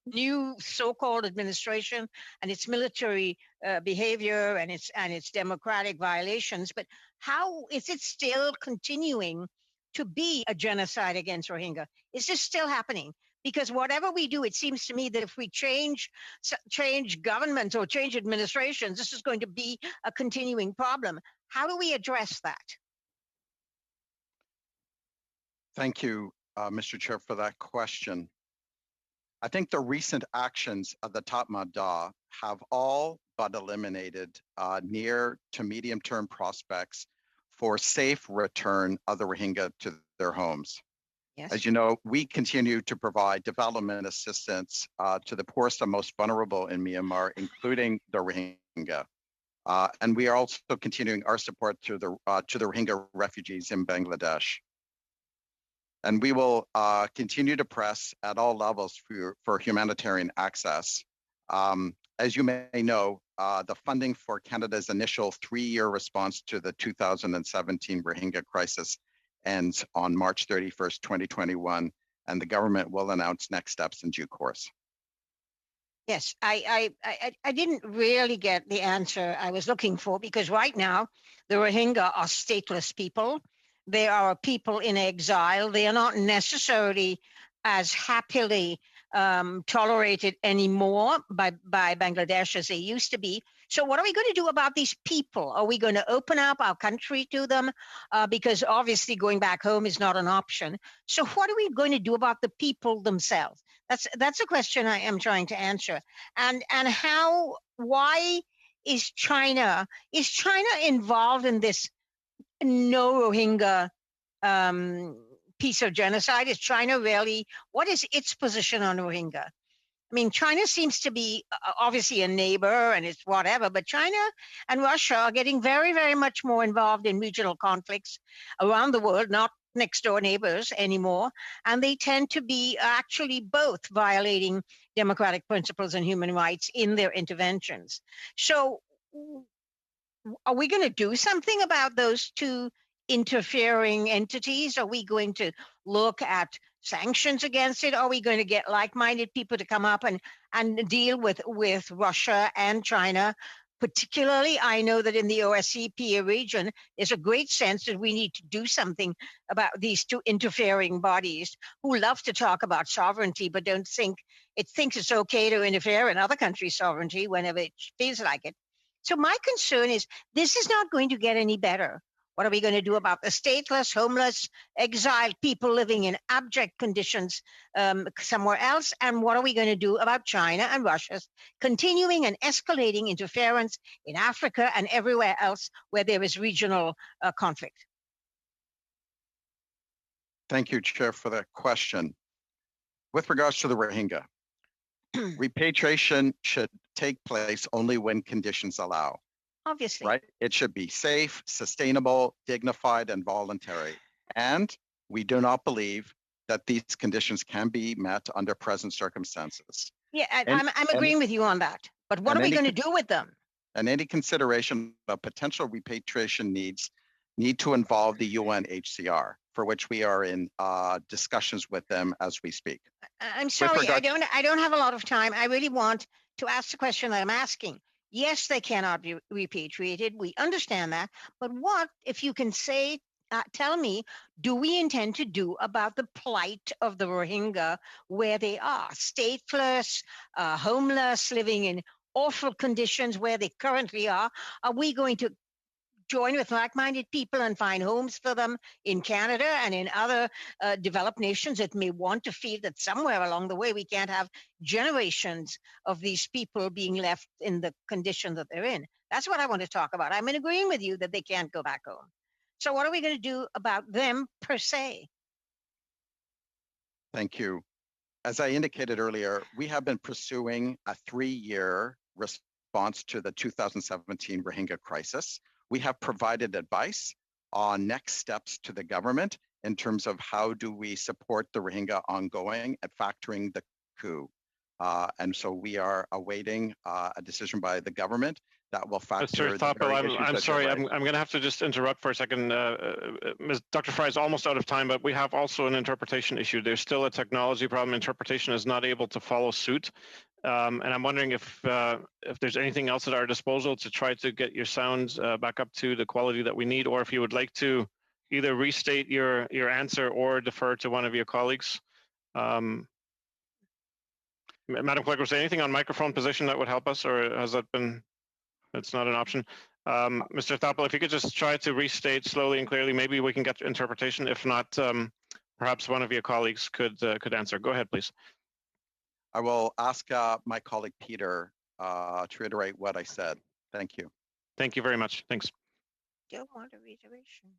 new so-called administration and its military behavior and its democratic violations? But how is it still continuing to be a genocide against Rohingya? Is this still happening? Because whatever we do, it seems to me that if we change government or change administrations, this is going to be a continuing problem. How do we address that? Thank you, Mr. Chair, for that question. I think the recent actions of the Tatmadaw have all but eliminated near to medium-term prospects for safe return of the Rohingya to their homes. Yes. As you know, we continue to provide development assistance to the poorest and most vulnerable in Myanmar, including the Rohingya. And we are also continuing our support to the Rohingya refugees in Bangladesh. And we will continue to press at all levels for humanitarian access. As you may know, the funding for Canada's initial 3-year response to the 2017 Rohingya crisis ends on March 31st, 2021, and the government will announce next steps in due course. Yes, I didn't really get the answer I was looking for, because right now the Rohingya are stateless people. They are people in exile. They are not necessarily as happily tolerated anymore by Bangladesh as they used to be. So what are we going to do about these people? Are we going to open up our country to them? Because obviously going back home is not an option. So what are we going to do about the people themselves? That's a question I am trying to answer. And why is China involved in this no Rohingya piece of genocide? Is China really, what is its position on Rohingya? I mean, China seems to be obviously a neighbor and it's whatever, but China and Russia are getting very, very much more involved in regional conflicts around the world, not next door neighbors anymore. And they tend to be actually both violating democratic principles and human rights in their interventions. So are we going to do something about those two interfering entities? Are we going to look at sanctions against it? Are we going to get like-minded people to come up and deal with Russia and China? Particularly, I know that in the OSCE region, there's a great sense that we need to do something about these two interfering bodies who love to talk about sovereignty, but don't think it's okay to interfere in other countries' sovereignty whenever it feels like it. So my concern is this is not going to get any better. What are we going to do about the stateless, homeless, exiled people living in abject conditions somewhere else? And what are we going to do about China and Russia's continuing and escalating interference in Africa and everywhere else where there is regional conflict? Thank you, Chair, for that question. With regards to the Rohingya, repatriation should take place only when conditions allow. Obviously. Right? It should be safe, sustainable, dignified, and voluntary. And we do not believe that these conditions can be met under present circumstances. Yeah, I'm agreeing with you on that. But what are we going to do with them? And any consideration of potential repatriation need to involve the UNHCR, for which we are in discussions with them as we speak. I'm sorry, I don't have a lot of time. I really want to ask the question that I'm asking. Yes, they cannot be repatriated. We understand that. But what, if you can say, tell me, do we intend to do about the plight of the Rohingya where they are? Stateless, homeless, living in awful conditions where they currently are. Are we going to join with like-minded people and find homes for them in Canada and in other developed nations that may want to feel that somewhere along the way we can't have generations of these people being left in the condition that they're in? That's what I want to talk about. I'm in agreeing with you that they can't go back home. So what are we going to do about them per se? Thank you. As I indicated earlier, we have been pursuing a 3-year response to the 2017 Rohingya crisis. We have provided advice on next steps to the government in terms of how do we support the Rohingya ongoing and factoring the coup. And so we are awaiting a decision by the government that will factor Mr. Thoppel, I'm sorry, I'm I'm going to have to just interrupt for a second. Dr. Fry is almost out of time, but we have also an interpretation issue. There's still a technology problem. Interpretation is not able to follow suit. And I'm wondering if there's anything else at our disposal to try to get your sound back up to the quality that we need, or if you would like to either restate your answer or defer to one of your colleagues. Madam Clerk, was there anything on microphone position that would help us, or has that been? It's not an option. Mr. Thoppel, if you could just try to restate slowly and clearly, maybe we can get interpretation. If not, perhaps one of your colleagues could answer. Go ahead, please. I will ask my colleague Peter to reiterate what I said. Thank you. Thank you very much. Thanks. Don't want a reiteration.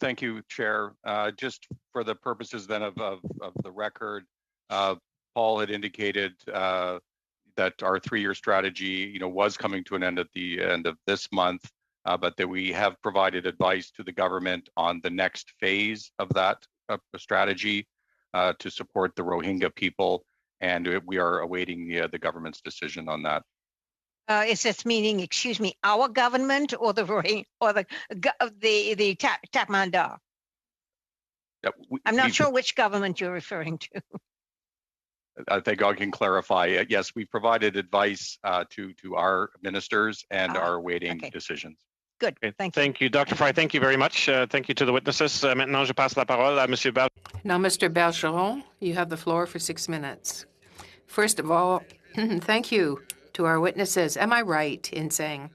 Thank you, Chair. Just for the purposes then of the record, Paul had indicated that our 3-year strategy, was coming to an end at the end of this month, but that we have provided advice to the government on the next phase of that strategy to support the Rohingya people, and we are awaiting the government's decision on that. Is this meaning, excuse me, our government or the Rohingya or the Tatmadaw? I'm not sure which government you're referring to. I think I can clarify. Yes, we provided advice to our ministers and are awaiting decisions. Good. Okay. Thank you. Thank you, Dr. Fry. Thank you very much. Thank you to the witnesses. Maintenant, je passe la parole à Monsieur Bergeron. Now, Mr. Bergeron, you have the floor for 6 minutes. First of all, thank you to our witnesses. Am I right in saying,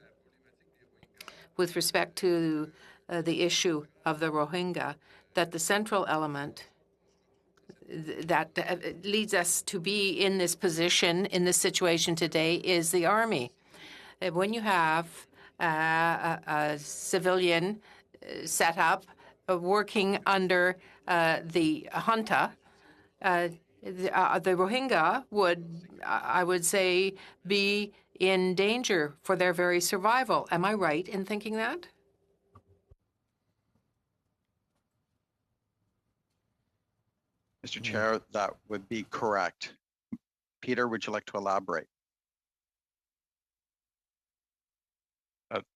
with respect to the issue of the Rohingya, that the central element that leads us to be in this position, in this situation today, is the army? When you have a civilian set up working under the junta, the Rohingya would, I would say, be in danger for their very survival. Am I right in thinking that? Mr. Chair, that would be correct. Peter, would you like to elaborate?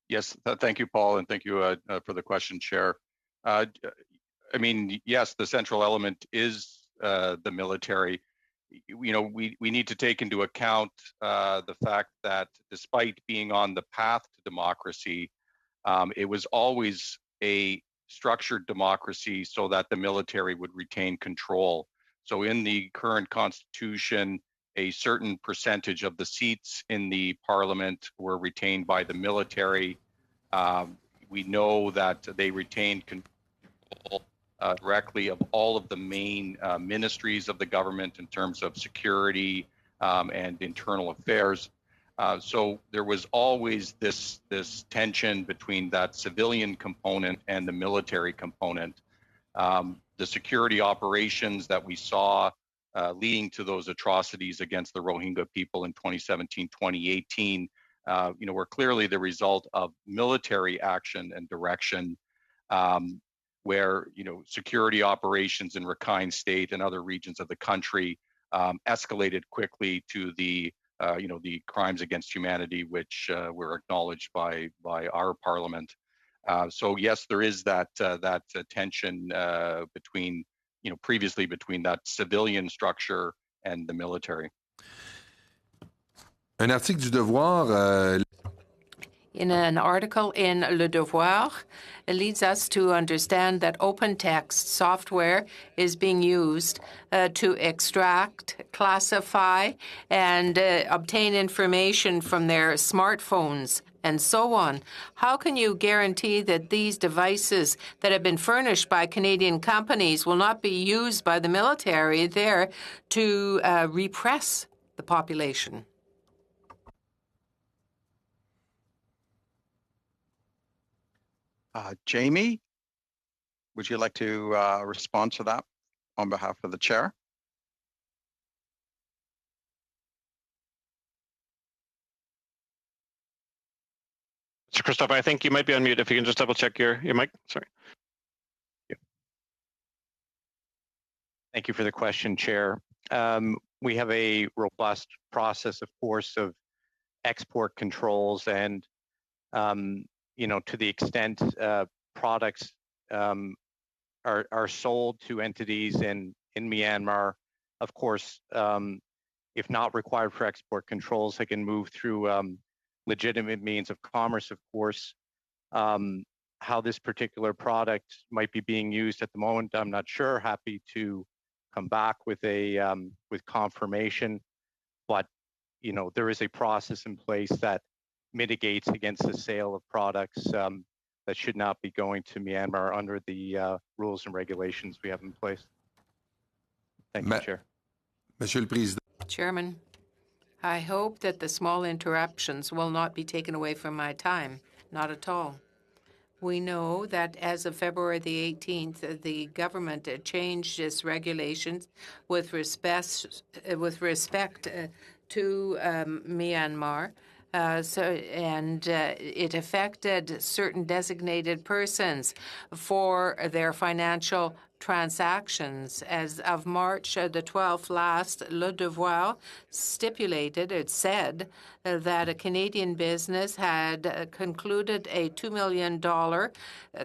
Yes, thank you, Paul, and thank you for the question, Chair. I mean, yes, the central element is the military. We need to take into account the fact that despite being on the path to democracy, it was always a structured democracy so that the military would retain control. So in the current constitution, a certain percentage of the seats in the parliament were retained by the military. We know that they retained control directly of all of the main ministries of the government in terms of security and internal affairs. So there was always this tension between that civilian component and the military component. The security operations that we saw leading to those atrocities against the Rohingya people in 2017, 2018, were clearly the result of military action and direction, where security operations in Rakhine State and other regions of the country escalated quickly to the crimes against humanity, which were acknowledged by our parliament. So yes, there is that tension between, previously between that civilian structure and the military. Un article du Devoir. In an article in Le Devoir, it leads us to understand that open text software is being used to extract, classify, and obtain information from their smartphones and so on. How can you guarantee that these devices that have been furnished by Canadian companies will not be used by the military there to repress the population? Jamie, would you like to respond to that on behalf of the chair? Mr. Christophe, I think you might be on mute. If you can just double check your mic. Sorry. Thank you for the question, Chair. we have a robust process, of course, of export controls, and to the extent products are sold to entities in Myanmar, of course, if not required for export controls, they can move through legitimate means of commerce, of course. How this particular product might be being used at the moment, I'm not sure. Happy to come back with with confirmation, but there is a process in place that mitigates against the sale of products that should not be going to Myanmar under the rules and regulations we have in place. Thank you, Chair. Monsieur le Président. Chairman, I hope that the small interruptions will not be taken away from my time. Not at all. We know that as of February the 18th, the government changed its regulations with respect to Myanmar. It affected certain designated persons for their financial transactions. As of March the 12th last, Le Devoir stipulated, it said, that a Canadian business had concluded a $2 million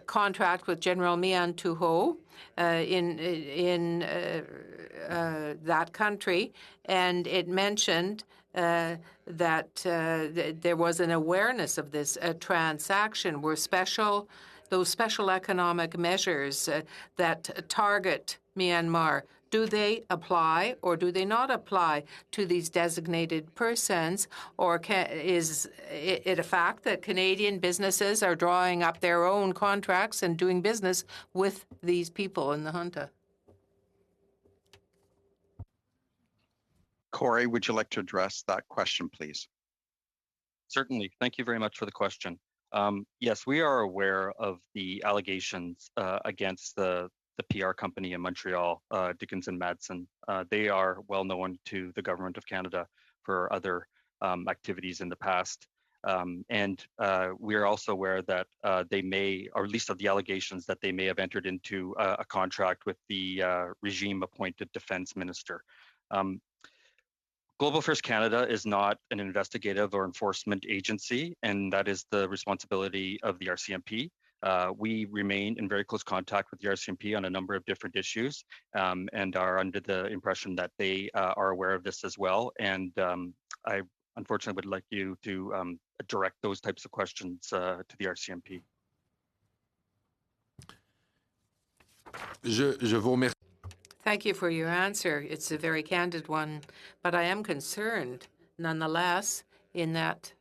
contract with General Mian Tuho in that country, and it mentioned that there was an awareness of this transaction where those special economic measures that target Myanmar, do they apply or do they not apply to these designated persons? Or is it a fact that Canadian businesses are drawing up their own contracts and doing business with these people in the junta? Corey, would you like to address that question, please? Certainly. Thank you very much for the question. Yes, we are aware of the allegations against the PR company in Montreal, Dickinson Madsen. They are well known to the Government of Canada for other activities in the past. We are also aware that they may, or at least of the allegations that they may have entered into a contract with the regime-appointed defense minister. Global Affairs Canada is not an investigative or enforcement agency, and that is the responsibility of the RCMP. We remain in very close contact with the RCMP on a number of different issues and are under the impression that they are aware of this as well. And I unfortunately would like you to direct those types of questions to the RCMP. Je vous remercie. Thank you for your answer. It's a very candid one, but I am concerned nonetheless in that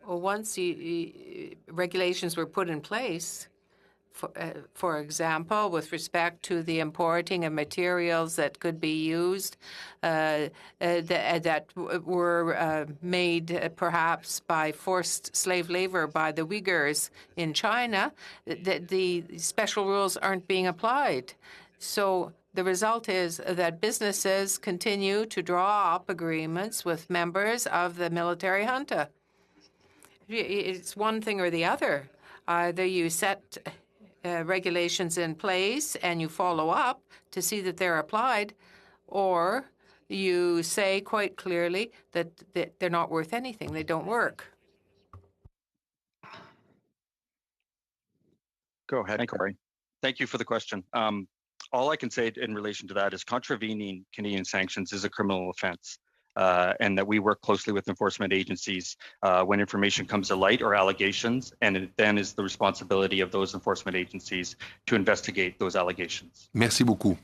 once regulations were put in place, for example, with respect to the importing of materials that could be used that were made perhaps by forced slave labor by the Uyghurs in China, the special rules aren't being applied. So the result is that businesses continue to draw up agreements with members of the military junta. It's one thing or the other. Either you set regulations in place and you follow up to see that they're applied, or you say quite clearly that they're not worth anything, they don't work. Go ahead, Corey. Thank you for the question. All I can say in relation to that is contravening Canadian sanctions is a criminal offense, and that we work closely with enforcement agencies when information comes to light or allegations, and it then is the responsibility of those enforcement agencies to investigate those allegations. Merci beaucoup.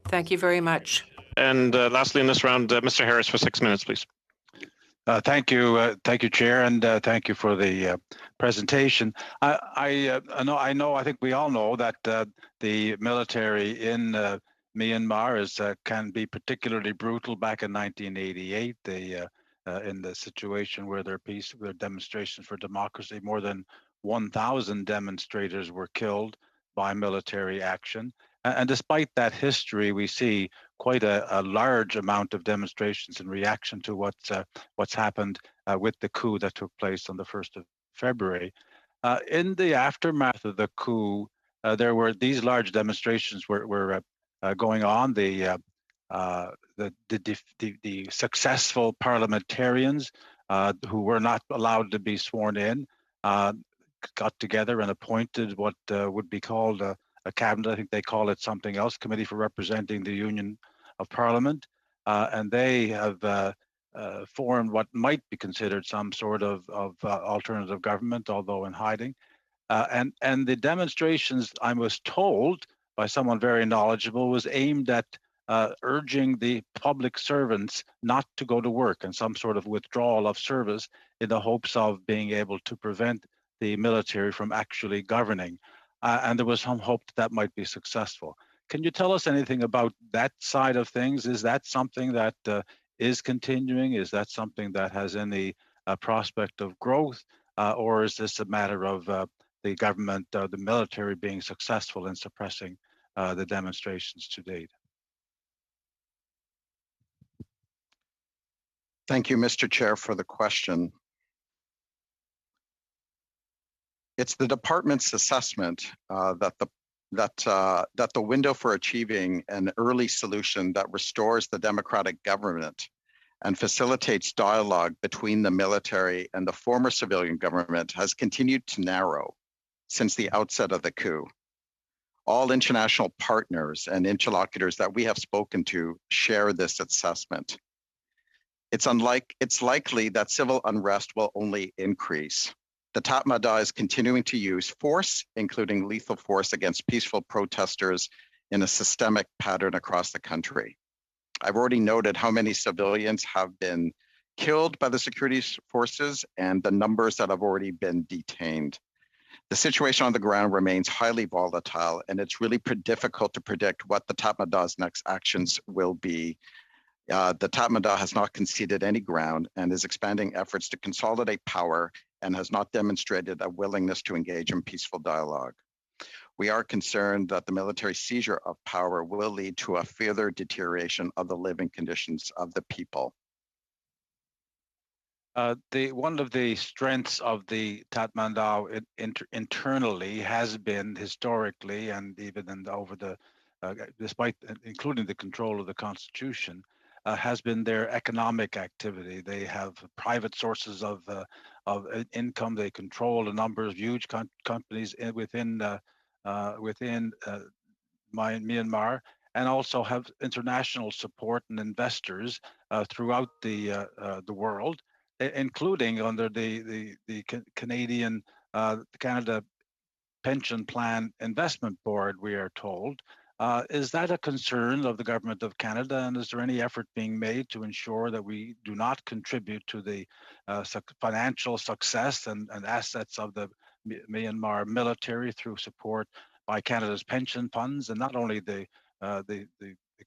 Thank you very much. And lastly in this round, Mr. Harris for 6 minutes, please. Thank you, Chair, and thank you for the presentation. I think we all know that the military in Myanmar can be particularly brutal. Back in 1988, in the situation where their demonstrations for democracy, more than 1,000 demonstrators were killed by military action. And despite that history, we see quite a large amount of demonstrations in reaction to what's happened with the coup that took place on the 1st of February. In the aftermath of the coup, there were these large demonstrations were going on. The the successful parliamentarians who were not allowed to be sworn in got together and appointed what would be called a cabinet. I think they call it something else, Committee for Representing the Union of Parliament, and they have formed what might be considered some sort of alternative government, although in hiding. And the demonstrations, I was told by someone very knowledgeable, was aimed at urging the public servants not to go to work and some sort of withdrawal of service in the hopes of being able to prevent the military from actually governing. And there was some hope that might be successful. Can you tell us anything about that side of things? Is that something that is continuing? Is that something that has any prospect of growth? Or is this a matter of the government, the military being successful in suppressing the demonstrations to date? Thank you, Mr. Chair, for the question. It's the department's assessment that the window for achieving an early solution that restores the democratic government and facilitates dialogue between the military and the former civilian government has continued to narrow since the outset of the coup. All international partners and interlocutors that we have spoken to share this assessment. It's likely that civil unrest will only increase. The Tatmadaw is continuing to use force, including lethal force against peaceful protesters in a systemic pattern across the country. I've already noted how many civilians have been killed by the security forces and the numbers that have already been detained. The situation on the ground remains highly volatile, and it's really difficult to predict what the Tatmadaw's next actions will be. The Tatmadaw has not conceded any ground and is expanding efforts to consolidate power and has not demonstrated a willingness to engage in peaceful dialogue. We are concerned that the military seizure of power will lead to a further deterioration of the living conditions of the people. One of the strengths of the Tatmadaw internally has been historically, and even over the, despite including the control of the constitution, has been their economic activity. They have private sources of income. They control a number of huge companies within Myanmar, and also have international support and investors throughout the world, including under the Canadian Canada Pension Plan Investment Board, we are told. Is that a concern of the Government of Canada, and is there any effort being made to ensure that we do not contribute to the financial success and assets of the Myanmar military through support by Canada's pension funds, and not only the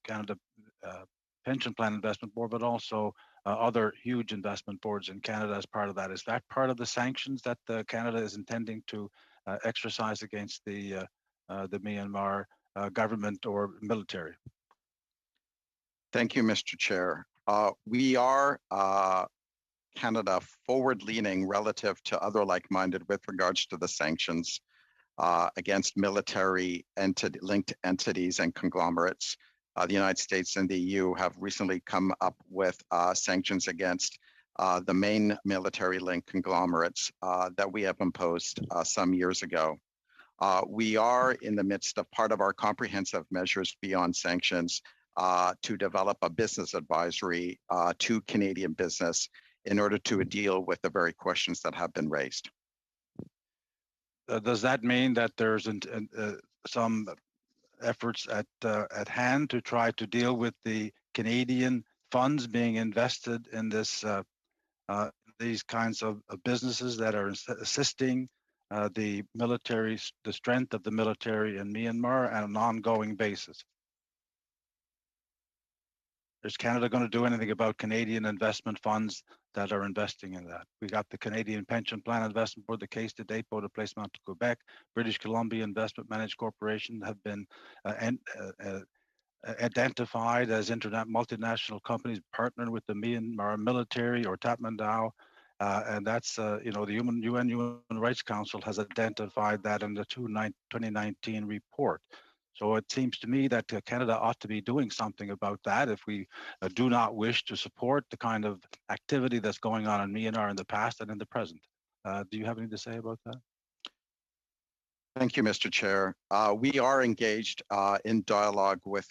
Canada Pension Plan Investment Board, but also other huge investment boards in Canada as part of that? Is that part of the sanctions that Canada is intending to exercise against the Myanmar government or military? Thank you, Mr. Chair. We are Canada forward-leaning relative to other like-minded with regards to the sanctions against military linked entities and conglomerates. The United States and the EU have recently come up with sanctions against the main military-linked conglomerates that we have imposed some years ago. We are in the midst of part of our comprehensive measures beyond sanctions to develop a business advisory to Canadian business in order to deal with the very questions that have been raised. Does that mean that there's some efforts at hand to try to deal with the Canadian funds being invested in this these kinds of businesses that are assisting the military, the strength of the military in Myanmar on an ongoing basis? Is Canada going to do anything about Canadian investment funds that are investing in that? We got the Canadian Pension Plan Investment Board, the Caisse de dépôt de placement to Quebec, British Columbia Investment Managed Corporation have been identified as multinational companies partnering with the Myanmar military or Tatmadaw. And that's, the UN Human Rights Council has identified that in the 2019 report. So it seems to me that Canada ought to be doing something about that if we do not wish to support the kind of activity that's going on in Myanmar in the past and in the present. Do you have anything to say about that? Thank you, Mr. Chair. We are engaged in dialogue with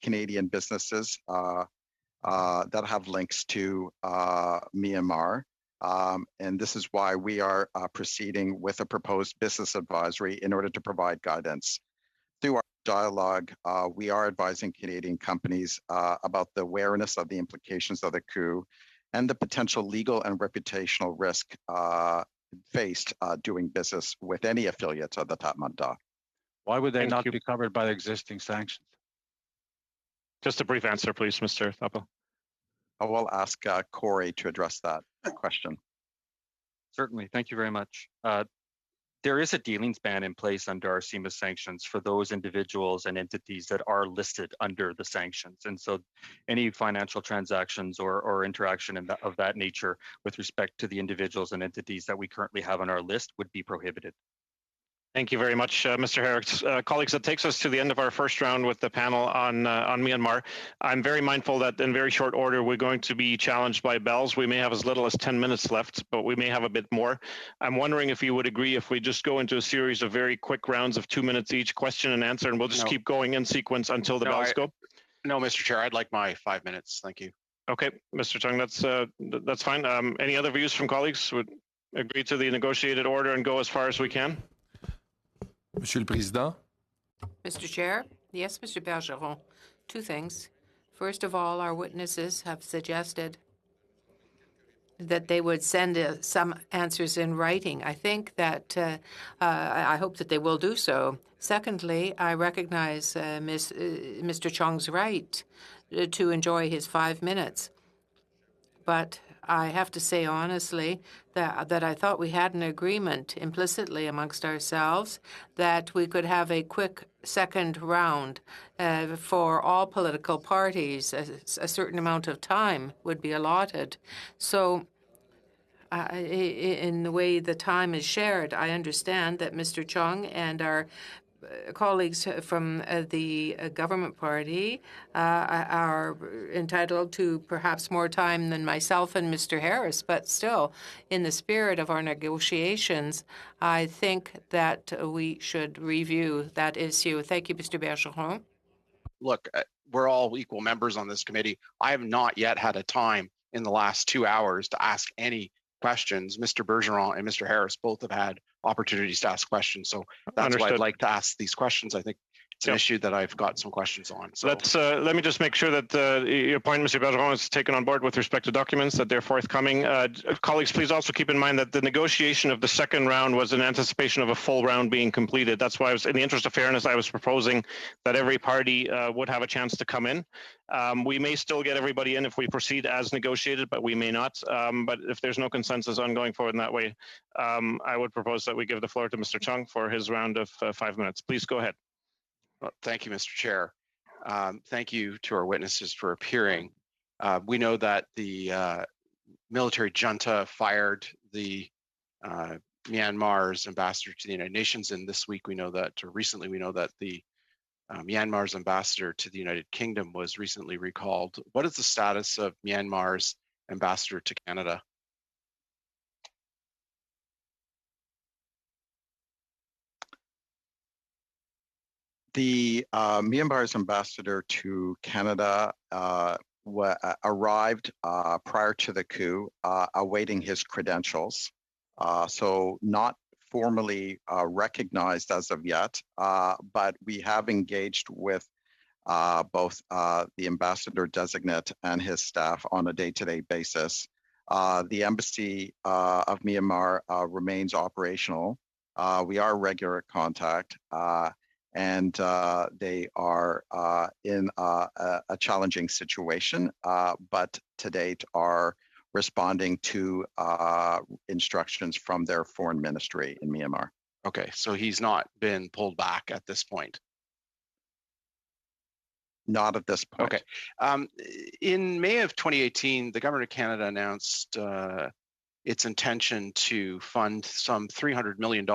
Canadian businesses that have links to Myanmar. And this is why we are proceeding with a proposed business advisory in order to provide guidance. Through our dialogue, we are advising Canadian companies about the awareness of the implications of the coup and the potential legal and reputational risk faced doing business with any affiliates of the Tatmadaw. Why would they not be covered by the existing sanctions? Just a brief answer, please, Mr. Thapil. I will ask Corey to address that question. Certainly, thank you very much. There is a dealings ban in place under our CIMA sanctions for those individuals and entities that are listed under the sanctions. And so any financial transactions or interaction of that nature with respect to the individuals and entities that we currently have on our list would be prohibited. Thank you very much, Mr. Herrick. Colleagues, that takes us to the end of our first round with the panel on Myanmar. I'm very mindful that in very short order, we're going to be challenged by bells. We may have as little as 10 minutes left, but we may have a bit more. I'm wondering if you would agree if we just go into a series of very quick rounds of 2 minutes each, question and answer, and we'll just keep going in sequence until the bells go. No, Mr. Chair, I'd like my 5 minutes. Thank you. Okay, Mr. Chung, that's fine. Any other views from colleagues? Would agree to the negotiated order and go as far as we can? Monsieur le Président. Mr. Chair, yes, Mr. Bergeron. Two things. First of all, our witnesses have suggested that they would send some answers in writing. I think that I hope that they will do so. Secondly, I recognize Mr. Chong's right to enjoy his 5 minutes. But I have to say honestly that I thought we had an agreement implicitly amongst ourselves that we could have a quick second round for all political parties. A certain amount of time would be allotted. So in the way the time is shared, I understand that Mr. Chung and our colleagues from the government party are entitled to perhaps more time than myself and Mr. Harris, but still, in the spirit of our negotiations, I think that we should review that issue. Thank you, Mr. Bergeron. Look, we're all equal members on this committee. I have not yet had a time in the last 2 hours to ask any questions. Mr. Bergeron and Mr. Harris both have had opportunities to ask questions. So that's why I'd like to ask these questions. I think it's an issue that I've got some questions on. So let me just make sure that your point, Mr. Bergeron, is taken on board with respect to documents, that they're forthcoming. Colleagues, please also keep in mind that the negotiation of the second round was in anticipation of a full round being completed. That's why I was, in the interest of fairness, I was proposing that every party would have a chance to come in. We may still get everybody in if we proceed as negotiated, but we may not. But if there's no consensus on going forward in that way, I would propose that we give the floor to Mr. Chung for his round of 5 minutes. Please go ahead. Well, thank you, Mr. Chair. Thank you to our witnesses for appearing. We know that the military junta fired the Myanmar's ambassador to the United Nations, and this week we know that, or recently we know that the Myanmar's ambassador to the United Kingdom was recently recalled. What is the status of Myanmar's ambassador to Canada? The Myanmar's ambassador to Canada arrived prior to the coup, awaiting his credentials. So not formally recognized as of yet, but we have engaged with both the ambassador designate and his staff on a day-to-day basis. The embassy of Myanmar remains operational. We are regular contact. And they are in a challenging situation, but to date are responding to instructions from their foreign ministry in Myanmar. Okay, so he's not been pulled back at this point? Not at this point. Okay. In May of 2018, the government of Canada announced its intention to fund some $300 million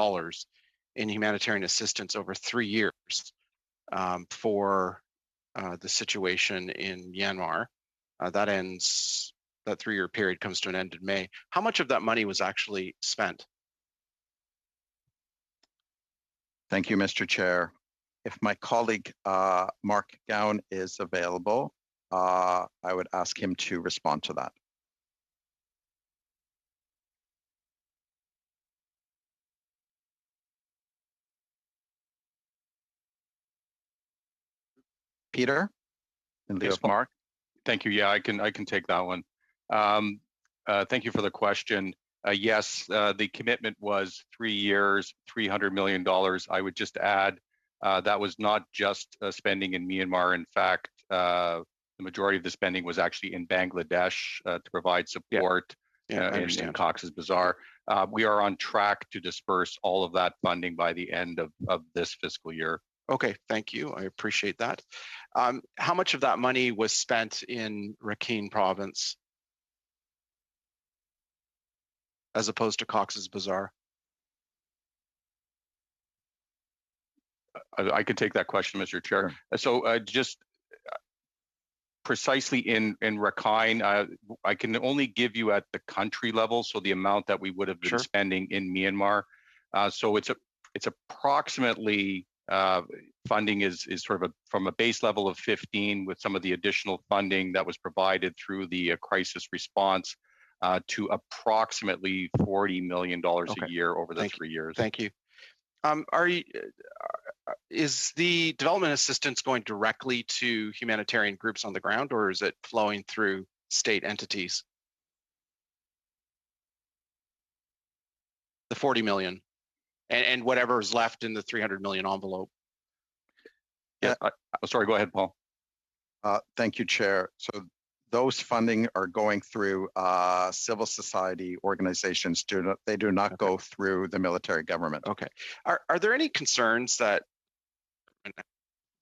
in humanitarian assistance over 3 years. for the situation in Myanmar. That 3-year period comes to an end in May. How much of that money was actually spent? Thank you, Mr. Chair. If my colleague Mark Gown is available, I would ask him to respond to that. Peter, in lieu Yes, of Mark. Thank you. Yeah, I can take that one. Thank you for the question. Yes, the commitment was 3 years, $300 million. I would just add that was not just spending in Myanmar. In fact, the majority of the spending was actually in Bangladesh to provide support in Cox's Bazar. We are on track to disperse all of that funding by the end of this fiscal year. Okay, thank you. I appreciate that. How much of that money was spent in Rakhine province as opposed to Cox's Bazar? I can take that question, Mr. Chair. Sure. So just precisely in Rakhine, I can only give you at the country level, so the amount that we would have been spending in Myanmar. So it's approximately funding is sort of from a base level of 15 with some of the additional funding that was provided through the crisis response to approximately $40 million a year over the 3 years. Thank you. Is the development assistance going directly to humanitarian groups on the ground, or is it flowing through state entities? The 40 million and whatever is left in the 300 million envelope. Yeah, sorry, go ahead, Paul. Thank you, Chair. So those funding are going through civil society organizations. They do not go through the military government. Okay. Are there any concerns that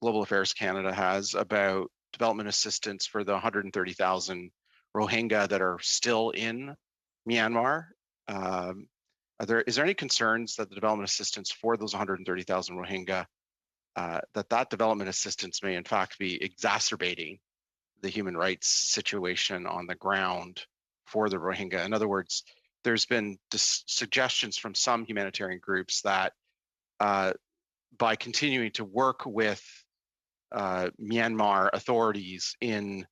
Global Affairs Canada has about development assistance for the 130,000 Rohingya that are still in Myanmar? Is there any concerns that the development assistance for those 130,000 Rohingya, that development assistance may in fact be exacerbating the human rights situation on the ground for the Rohingya? In other words, there's been suggestions from some humanitarian groups that by continuing to work with Myanmar authorities in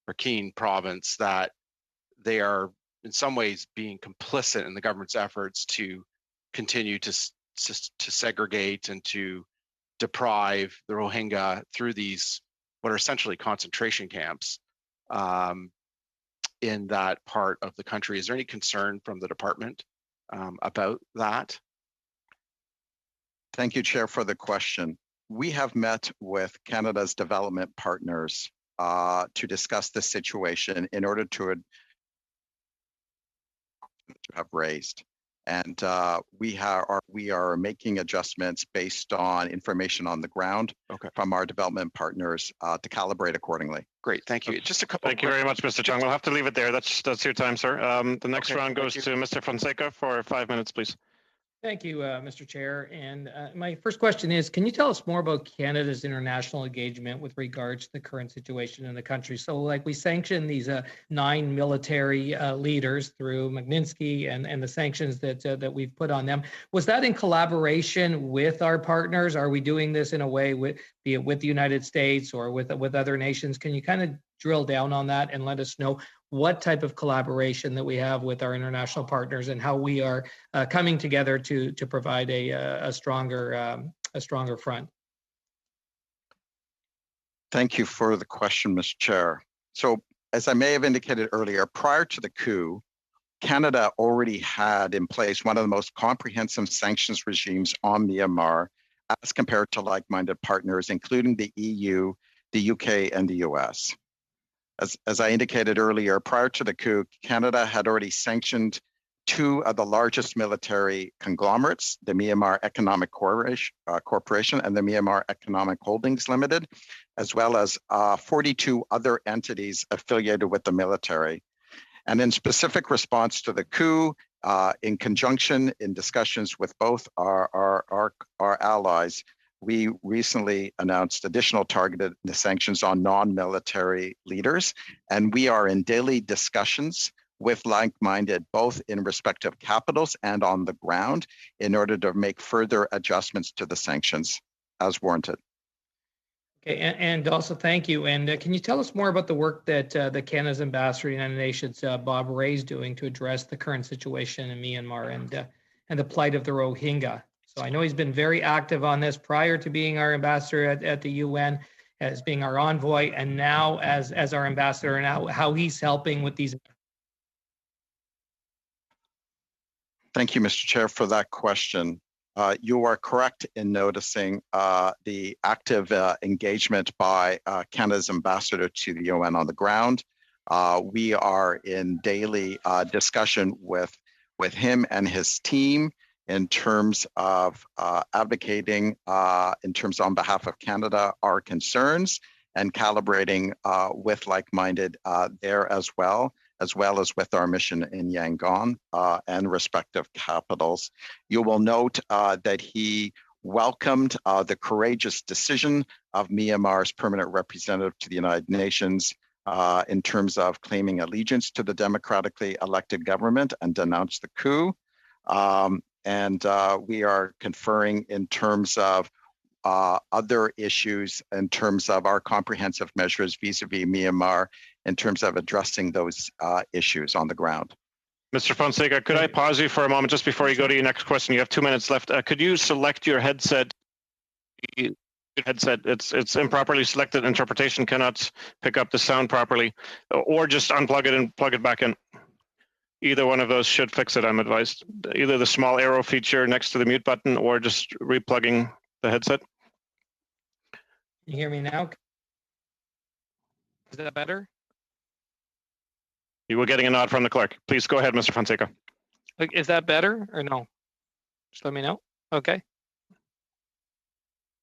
Rakhine province, that they are in some ways being complicit in the government's efforts to continue to segregate and to deprive the Rohingya through these what are essentially concentration camps in that part of the country. Is there any concern from the department about that? Thank you, Chair, for the question. We have met with Canada's development partners to discuss the situation in order to have raised. And we are making adjustments based on information on the ground from our development partners to calibrate accordingly. Great, thank you. Just a couple. Thank you very much, Mr. Chung. We'll have to leave it there. That's your time, sir. The next round goes to Mr. Fonseca for 5 minutes, please. Thank you, Mr. Chair. And my first question is, can you tell us more about Canada's international engagement with regards to the current situation in the country? So like we sanctioned these 9 military leaders through Magnitsky and the sanctions that we've put on them. Was that in collaboration with our partners? Are we doing this in a way be it with the United States or with other nations? Can you kind of drill down on that and let us know what type of collaboration that we have with our international partners and how we are coming together to provide a stronger front? Thank you for the question, Mr. Chair. So as I may have indicated earlier, prior to the coup, Canada already had in place one of the most comprehensive sanctions regimes on Myanmar as compared to like-minded partners, including the EU, the UK, and the US. As I indicated earlier, prior to the coup, Canada had already sanctioned 2 of the largest military conglomerates, the Myanmar Economic Corporation and the Myanmar Economic Holdings Limited, as well as 42 other entities affiliated with the military. And in specific response to the coup, in conjunction in discussions with both our allies, we recently announced additional targeted sanctions on non-military leaders, and we are in daily discussions with like-minded, both in respective capitals and on the ground, in order to make further adjustments to the sanctions as warranted. Okay, and also thank you. And can you tell us more about the work that the Canada's ambassador to the United Nations, Bob Rae, is doing to address the current situation in Myanmar and the plight of the Rohingya? So I know he's been very active on this prior to being our ambassador at the UN, as being our envoy, and now as our ambassador, and how he's helping with these. Thank you, Mr. Chair, for that question. You are correct in noticing the active engagement by Canada's ambassador to the UN on the ground. We are in daily discussion with him and his team in terms of advocating, in terms on behalf of Canada, our concerns, and calibrating with like-minded there as well as with our mission in Yangon and respective capitals. You will note that he welcomed the courageous decision of Myanmar's permanent representative to the United Nations in terms of claiming allegiance to the democratically elected government and denounced the coup. We are conferring in terms of other issues, in terms of our comprehensive measures vis-a-vis Myanmar, in terms of addressing those issues on the ground. Mr. Fonseca, could I pause you for a moment just before you go to your next question? You have 2 minutes left. Could you select your headset? It's improperly selected. Interpretation cannot pick up the sound properly, or just unplug it and plug it back in. Either one of those should fix it, I'm advised. Either the small arrow feature next to the mute button or just replugging the headset. Can you hear me now? Is that better? You were getting a nod from the clerk. Please go ahead, Mr. Fonseca. Is that better or no? Just let me know. Okay.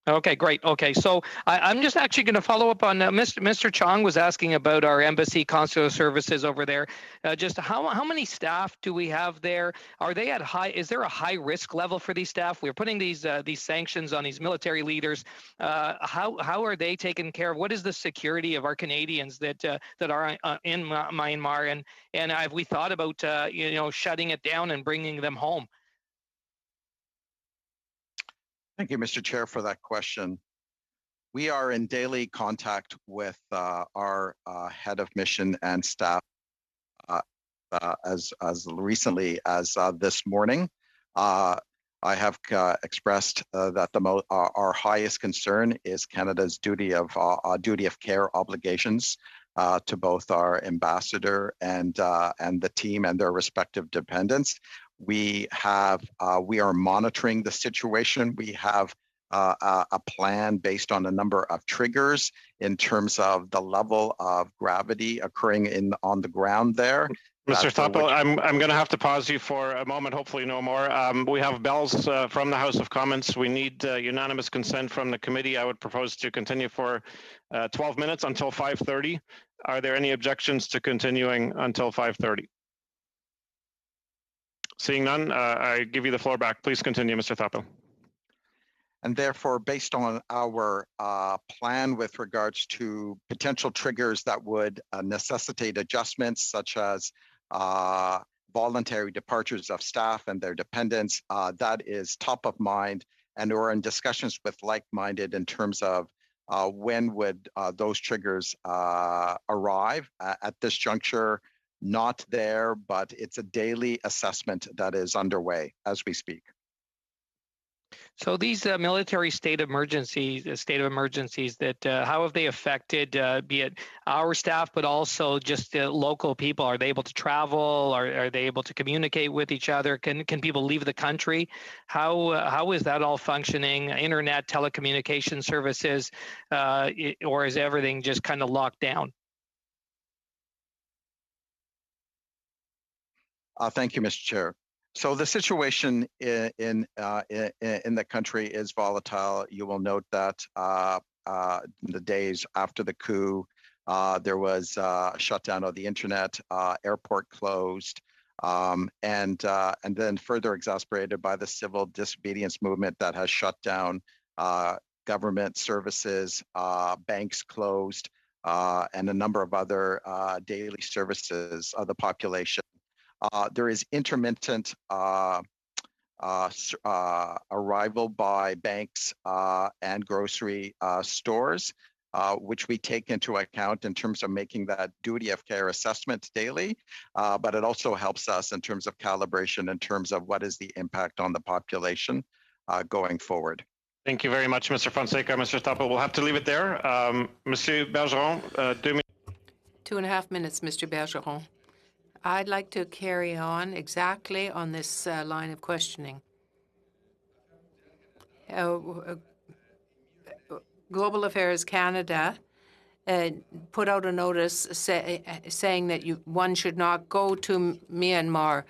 Okay, great. Okay, so I'm just actually going to follow up on Mr. Chong was asking about our embassy consular services over there. Just how many staff do we have there? Are they at high? Is there a high risk level for these staff? We're putting these sanctions on these military leaders. How are they taken care of? What is the security of our Canadians that are in Myanmar? And have we thought about shutting it down and bringing them home? Thank you, Mr. Chair, for that question. We are in daily contact with our head of mission and staff as recently as this morning. I have expressed that our highest concern is Canada's duty of care obligations to both our ambassador and the team and their respective dependents. We are monitoring the situation. We have a plan based on a number of triggers in terms of the level of gravity occurring on the ground there. Mr. Thoppel, I'm going to have to pause you for a moment, hopefully no more. We have bells from the House of Commons. We need unanimous consent from the committee. I would propose to continue for 12 minutes until 5:30. Are there any objections to continuing until 5:30? Seeing none, I give you the floor back. Please continue, Mr. Thoppel. And therefore, based on our plan with regards to potential triggers that would necessitate adjustments, such as voluntary departures of staff and their dependents, that is top of mind. And we're in discussions with like-minded in terms of when would those triggers arrive. At this juncture, not there, but it's a daily assessment that is underway as we speak. So these military state of emergencies that how have they affected, be it our staff, but also just local people? Are they able to travel? Are they able to communicate with each other? Can people leave the country? How is that all functioning? Internet, telecommunication services, or is everything just kind of locked down? Thank you, Mr. Chair. So the situation in the country is volatile. You will note that the days after the coup, there was a shutdown of the internet, airport closed, and then further exacerbated by the civil disobedience movement that has shut down government services, banks closed, and a number of other daily services of the population. There is intermittent arrival by banks and grocery stores, which we take into account in terms of making that duty of care assessment daily, but it also helps us in terms of calibration in terms of what is the impact on the population going forward. Thank you very much, Mr. Fonseca. Mr. Topol, we'll have to leave it there. Monsieur Bergeron, 2 minutes. 2.5 minutes, Mr. Bergeron. I'd like to carry on exactly on this line of questioning. Global Affairs Canada put out a notice saying that one should not go to Myanmar.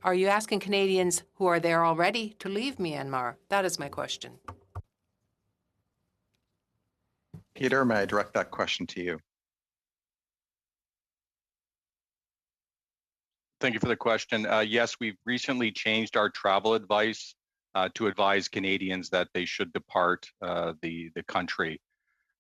Are you asking Canadians who are there already to leave Myanmar? That is my question. Peter, may I direct that question to you? Thank you for the question. Yes, we've recently changed our travel advice to advise Canadians that they should depart the country.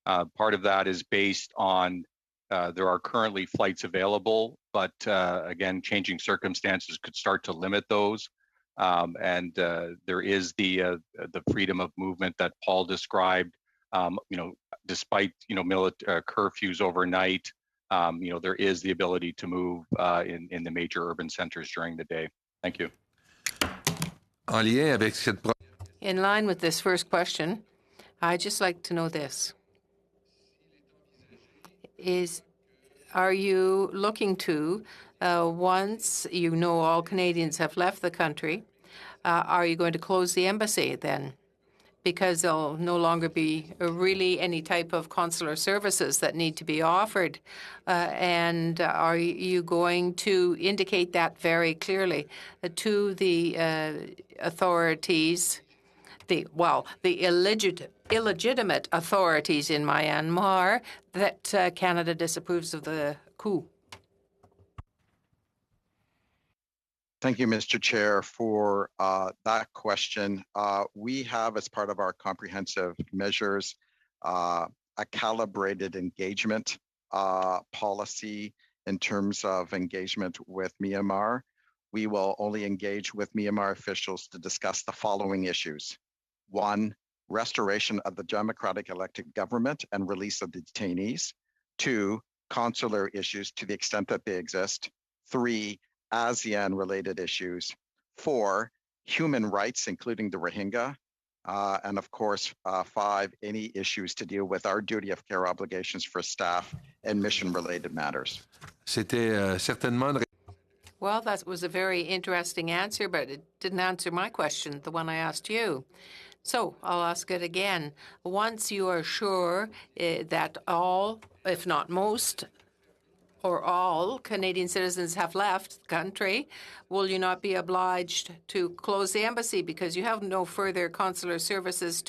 Part of that is based on there are currently flights available, but again, changing circumstances could start to limit those. And there is the freedom of movement that Paul described. Despite curfews overnight, there is the ability to move in the major urban centers during the day. Thank you. In line with this first question, I'd just like to know this. Are you looking to, once you know all Canadians have left the country, are you going to close the embassy then? Because there'll no longer be really any type of consular services that need to be offered. And are you going to indicate that very clearly to the authorities, the illegitimate authorities in Myanmar, that Canada disapproves of the coup? Thank you, Mr. Chair, for that question. We have, as part of our comprehensive measures, a calibrated engagement policy in terms of engagement with Myanmar. We will only engage with Myanmar officials to discuss the following issues. 1, restoration of the democratic elected government and release of the detainees. 2, consular issues to the extent that they exist. 3, ASEAN-related issues. 4, human rights, including the Rohingya. And of course, 5, any issues to deal with our duty of care obligations for staff and mission-related matters. Well, that was a very interesting answer, but it didn't answer my question, the one I asked you. So I'll ask it again. Once you are sure that all, if not most, or all Canadian citizens have left the country, will you not be obliged to close the embassy because you have no further consular services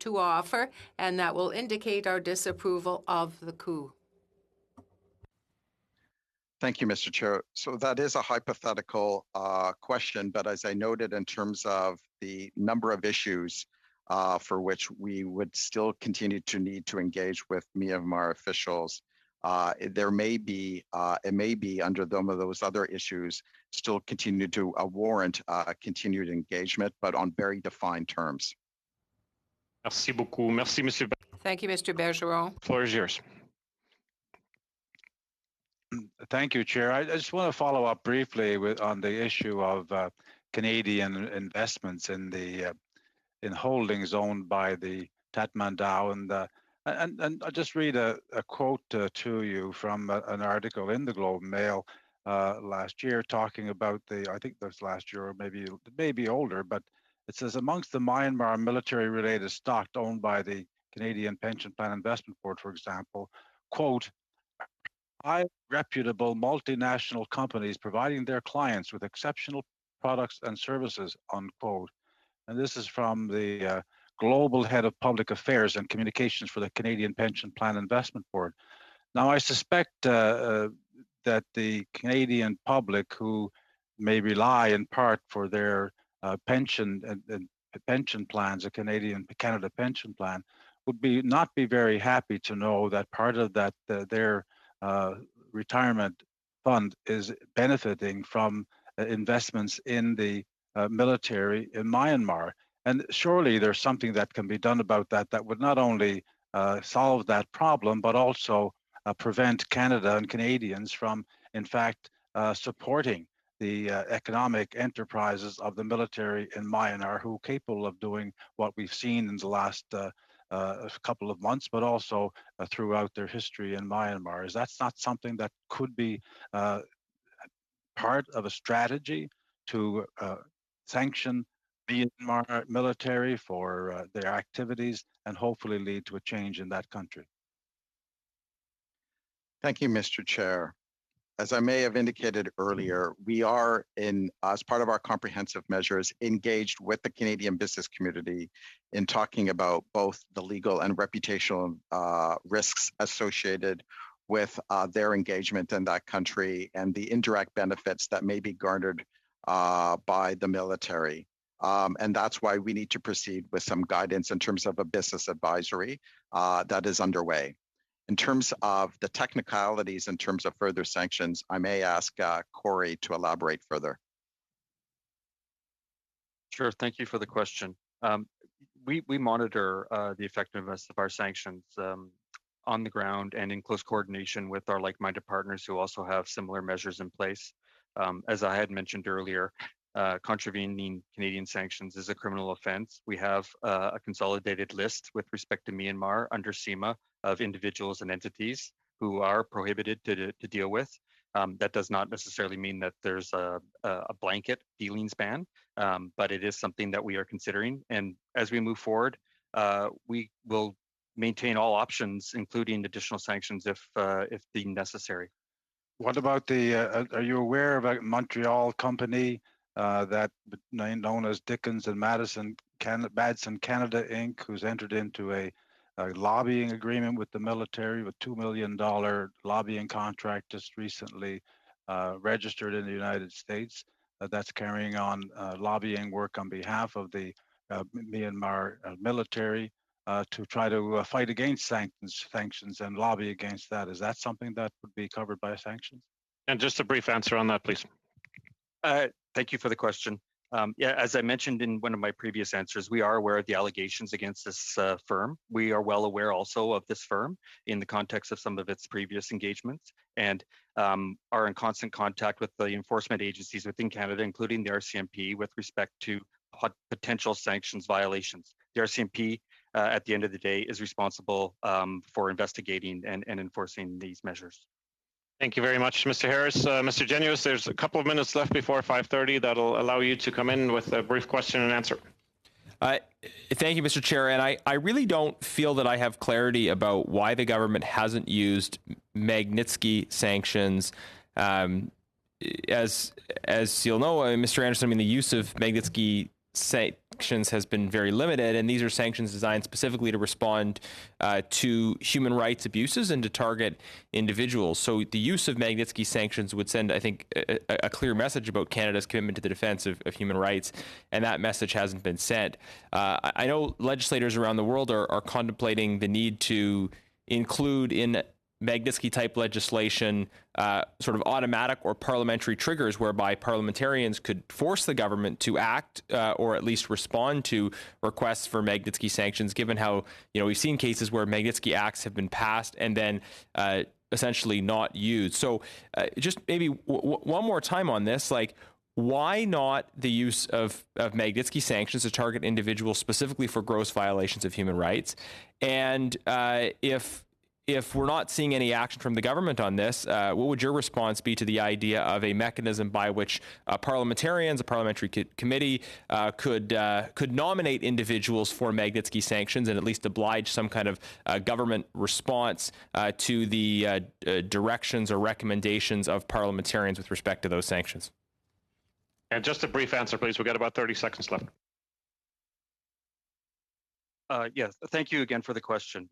to offer, and that will indicate our disapproval of the coup? Thank you, Mr. Chair. So that is a hypothetical question, but as I noted in terms of the number of issues for which we would still continue to need to engage with Myanmar officials, it may be under some of those other issues still continue to warrant continued engagement, but on very defined terms. Merci beaucoup. Merci, Monsieur. Thank you, Mr. Bergeron. The floor is yours. Thank you, Chair. I just want to follow up briefly on the issue of Canadian investments in holdings owned by the Tatmadaw, and I'll just read a quote to you from an article in the Globe and Mail last year talking about I think that's last year, or maybe older, but it says, amongst the Myanmar military-related stock owned by the Canadian Pension Plan Investment Board, for example, quote, high reputable multinational companies providing their clients with exceptional products and services, unquote. And this is from the Global Head of Public Affairs and Communications for the Canadian Pension Plan Investment Board. Now, I suspect that the Canadian public, who may rely in part for their pension and pension plans, a Canada pension plan, would not be very happy to know that part of that their retirement fund is benefiting from investments in the military in Myanmar. And surely there's something that can be done about that that would not only solve that problem, but also prevent Canada and Canadians from, in fact, supporting the economic enterprises of the military in Myanmar, who are capable of doing what we've seen in the last couple of months, but also throughout their history in Myanmar. Is that not something that could be part of a strategy to sanction Myanmar military for their activities and hopefully lead to a change in that country? Thank you, Mr. Chair. As I may have indicated earlier, we are as part of our comprehensive measures, engaged with the Canadian business community in talking about both the legal and reputational risks associated with their engagement in that country and the indirect benefits that may be garnered by the military. And that's why we need to proceed with some guidance in terms of a business advisory that is underway. In terms of the technicalities, in terms of further sanctions, I may ask Corey to elaborate further. Sure, thank you for the question. We monitor the effectiveness of our sanctions on the ground and in close coordination with our like-minded partners who also have similar measures in place. As I had mentioned earlier, contravening Canadian sanctions is a criminal offense. We have a consolidated list with respect to Myanmar under CIMA of individuals and entities who are prohibited to deal with. That does not necessarily mean that there's a blanket dealings ban, but it is something that we are considering. And as we move forward, we will maintain all options, including additional sanctions if deemed necessary. What about are you aware of a Montreal company that known as Dickens and Madson Canada Inc., who's entered into a lobbying agreement with the military with $2 million lobbying contract just recently registered in the United States that's carrying on lobbying work on behalf of the Myanmar military to try to fight against sanctions and lobby against that. Is that something that would be covered by sanctions? And just a brief answer on that, please. Thank you for the question. Yeah, as I mentioned in one of my previous answers, we are aware of the allegations against this firm. We are well aware also of this firm in the context of some of its previous engagements, and are in constant contact with the enforcement agencies within Canada, including the RCMP, with respect to potential sanctions violations. The RCMP, at the end of the day, is responsible for investigating and enforcing these measures. Thank you very much, Mr. Harris. Mr. Genuis, there's a couple of minutes left before 5:30. That'll allow you to come in with a brief question and answer. Thank you, Mr. Chair. And I really don't feel that I have clarity about why the government hasn't used Magnitsky sanctions. As you'll know, Mr. Anderson, I mean, the use of Magnitsky sanctions has been very limited, and these are sanctions designed specifically to respond to human rights abuses and to target individuals. So the use of Magnitsky sanctions would send, I think, a clear message about Canada's commitment to the defense of human rights, and that message hasn't been sent. I know legislators around the world are contemplating the need to include in Magnitsky-type legislation sort of automatic or parliamentary triggers whereby parliamentarians could force the government to act or at least respond to requests for Magnitsky sanctions, given how, we've seen cases where Magnitsky acts have been passed and then essentially not used. So just maybe one more time on this, like, why not the use of Magnitsky sanctions to target individuals specifically for gross violations of human rights? And if we're not seeing any action from the government on this, what would your response be to the idea of a mechanism by which parliamentarians, a parliamentary committee, could nominate individuals for Magnitsky sanctions and at least oblige some kind of government response to the directions or recommendations of parliamentarians with respect to those sanctions? And just a brief answer, please. We've got about 30 seconds left. Yes, thank you again for the question.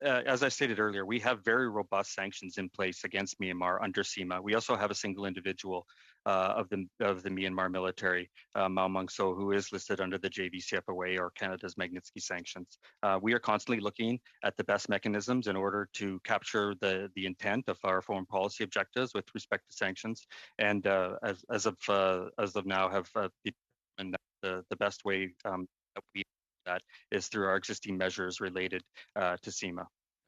as I stated earlier, we have very robust sanctions in place against Myanmar under CIMA. We also have a single individual of the Myanmar military, Mao Mung-So, who is listed under the JVCFOA or Canada's Magnitsky sanctions. We are constantly looking at the best mechanisms in order to capture the intent of our foreign policy objectives with respect to sanctions, and as of now have determined that the best way that we that is through our existing measures related to CIMA.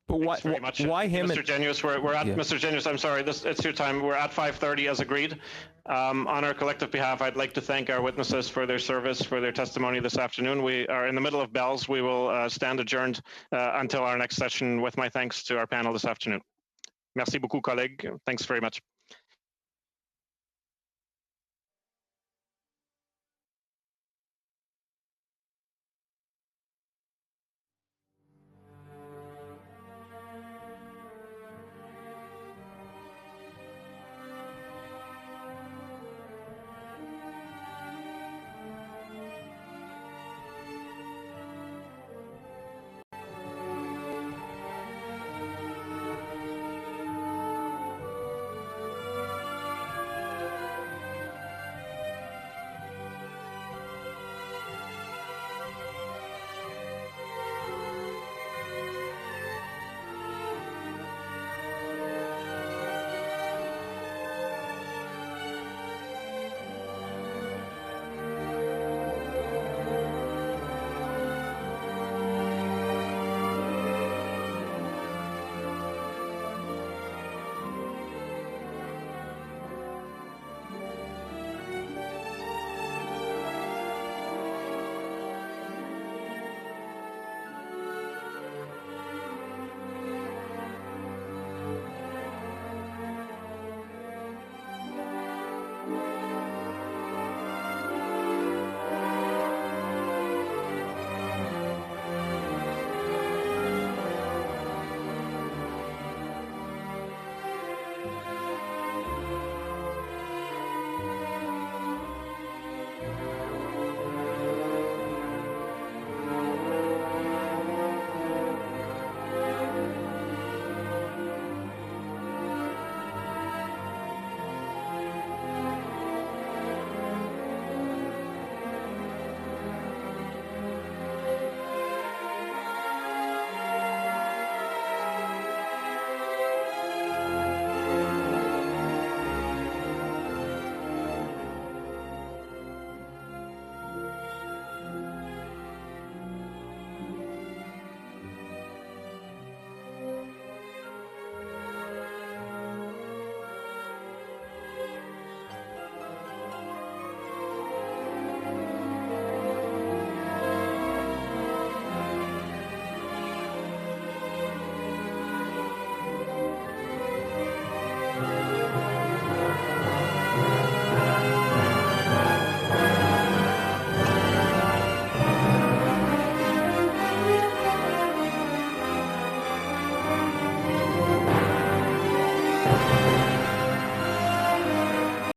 But why him? Mr. Genuis, we're at Mr. Genuis. I'm sorry, it's your time. We're at 5:30 as agreed. On our collective behalf, I'd like to thank our witnesses for their service, for their testimony this afternoon. We are in the middle of bells. We will stand adjourned until our next session. With my thanks to our panel this afternoon. Merci beaucoup, collègues. Thanks very much.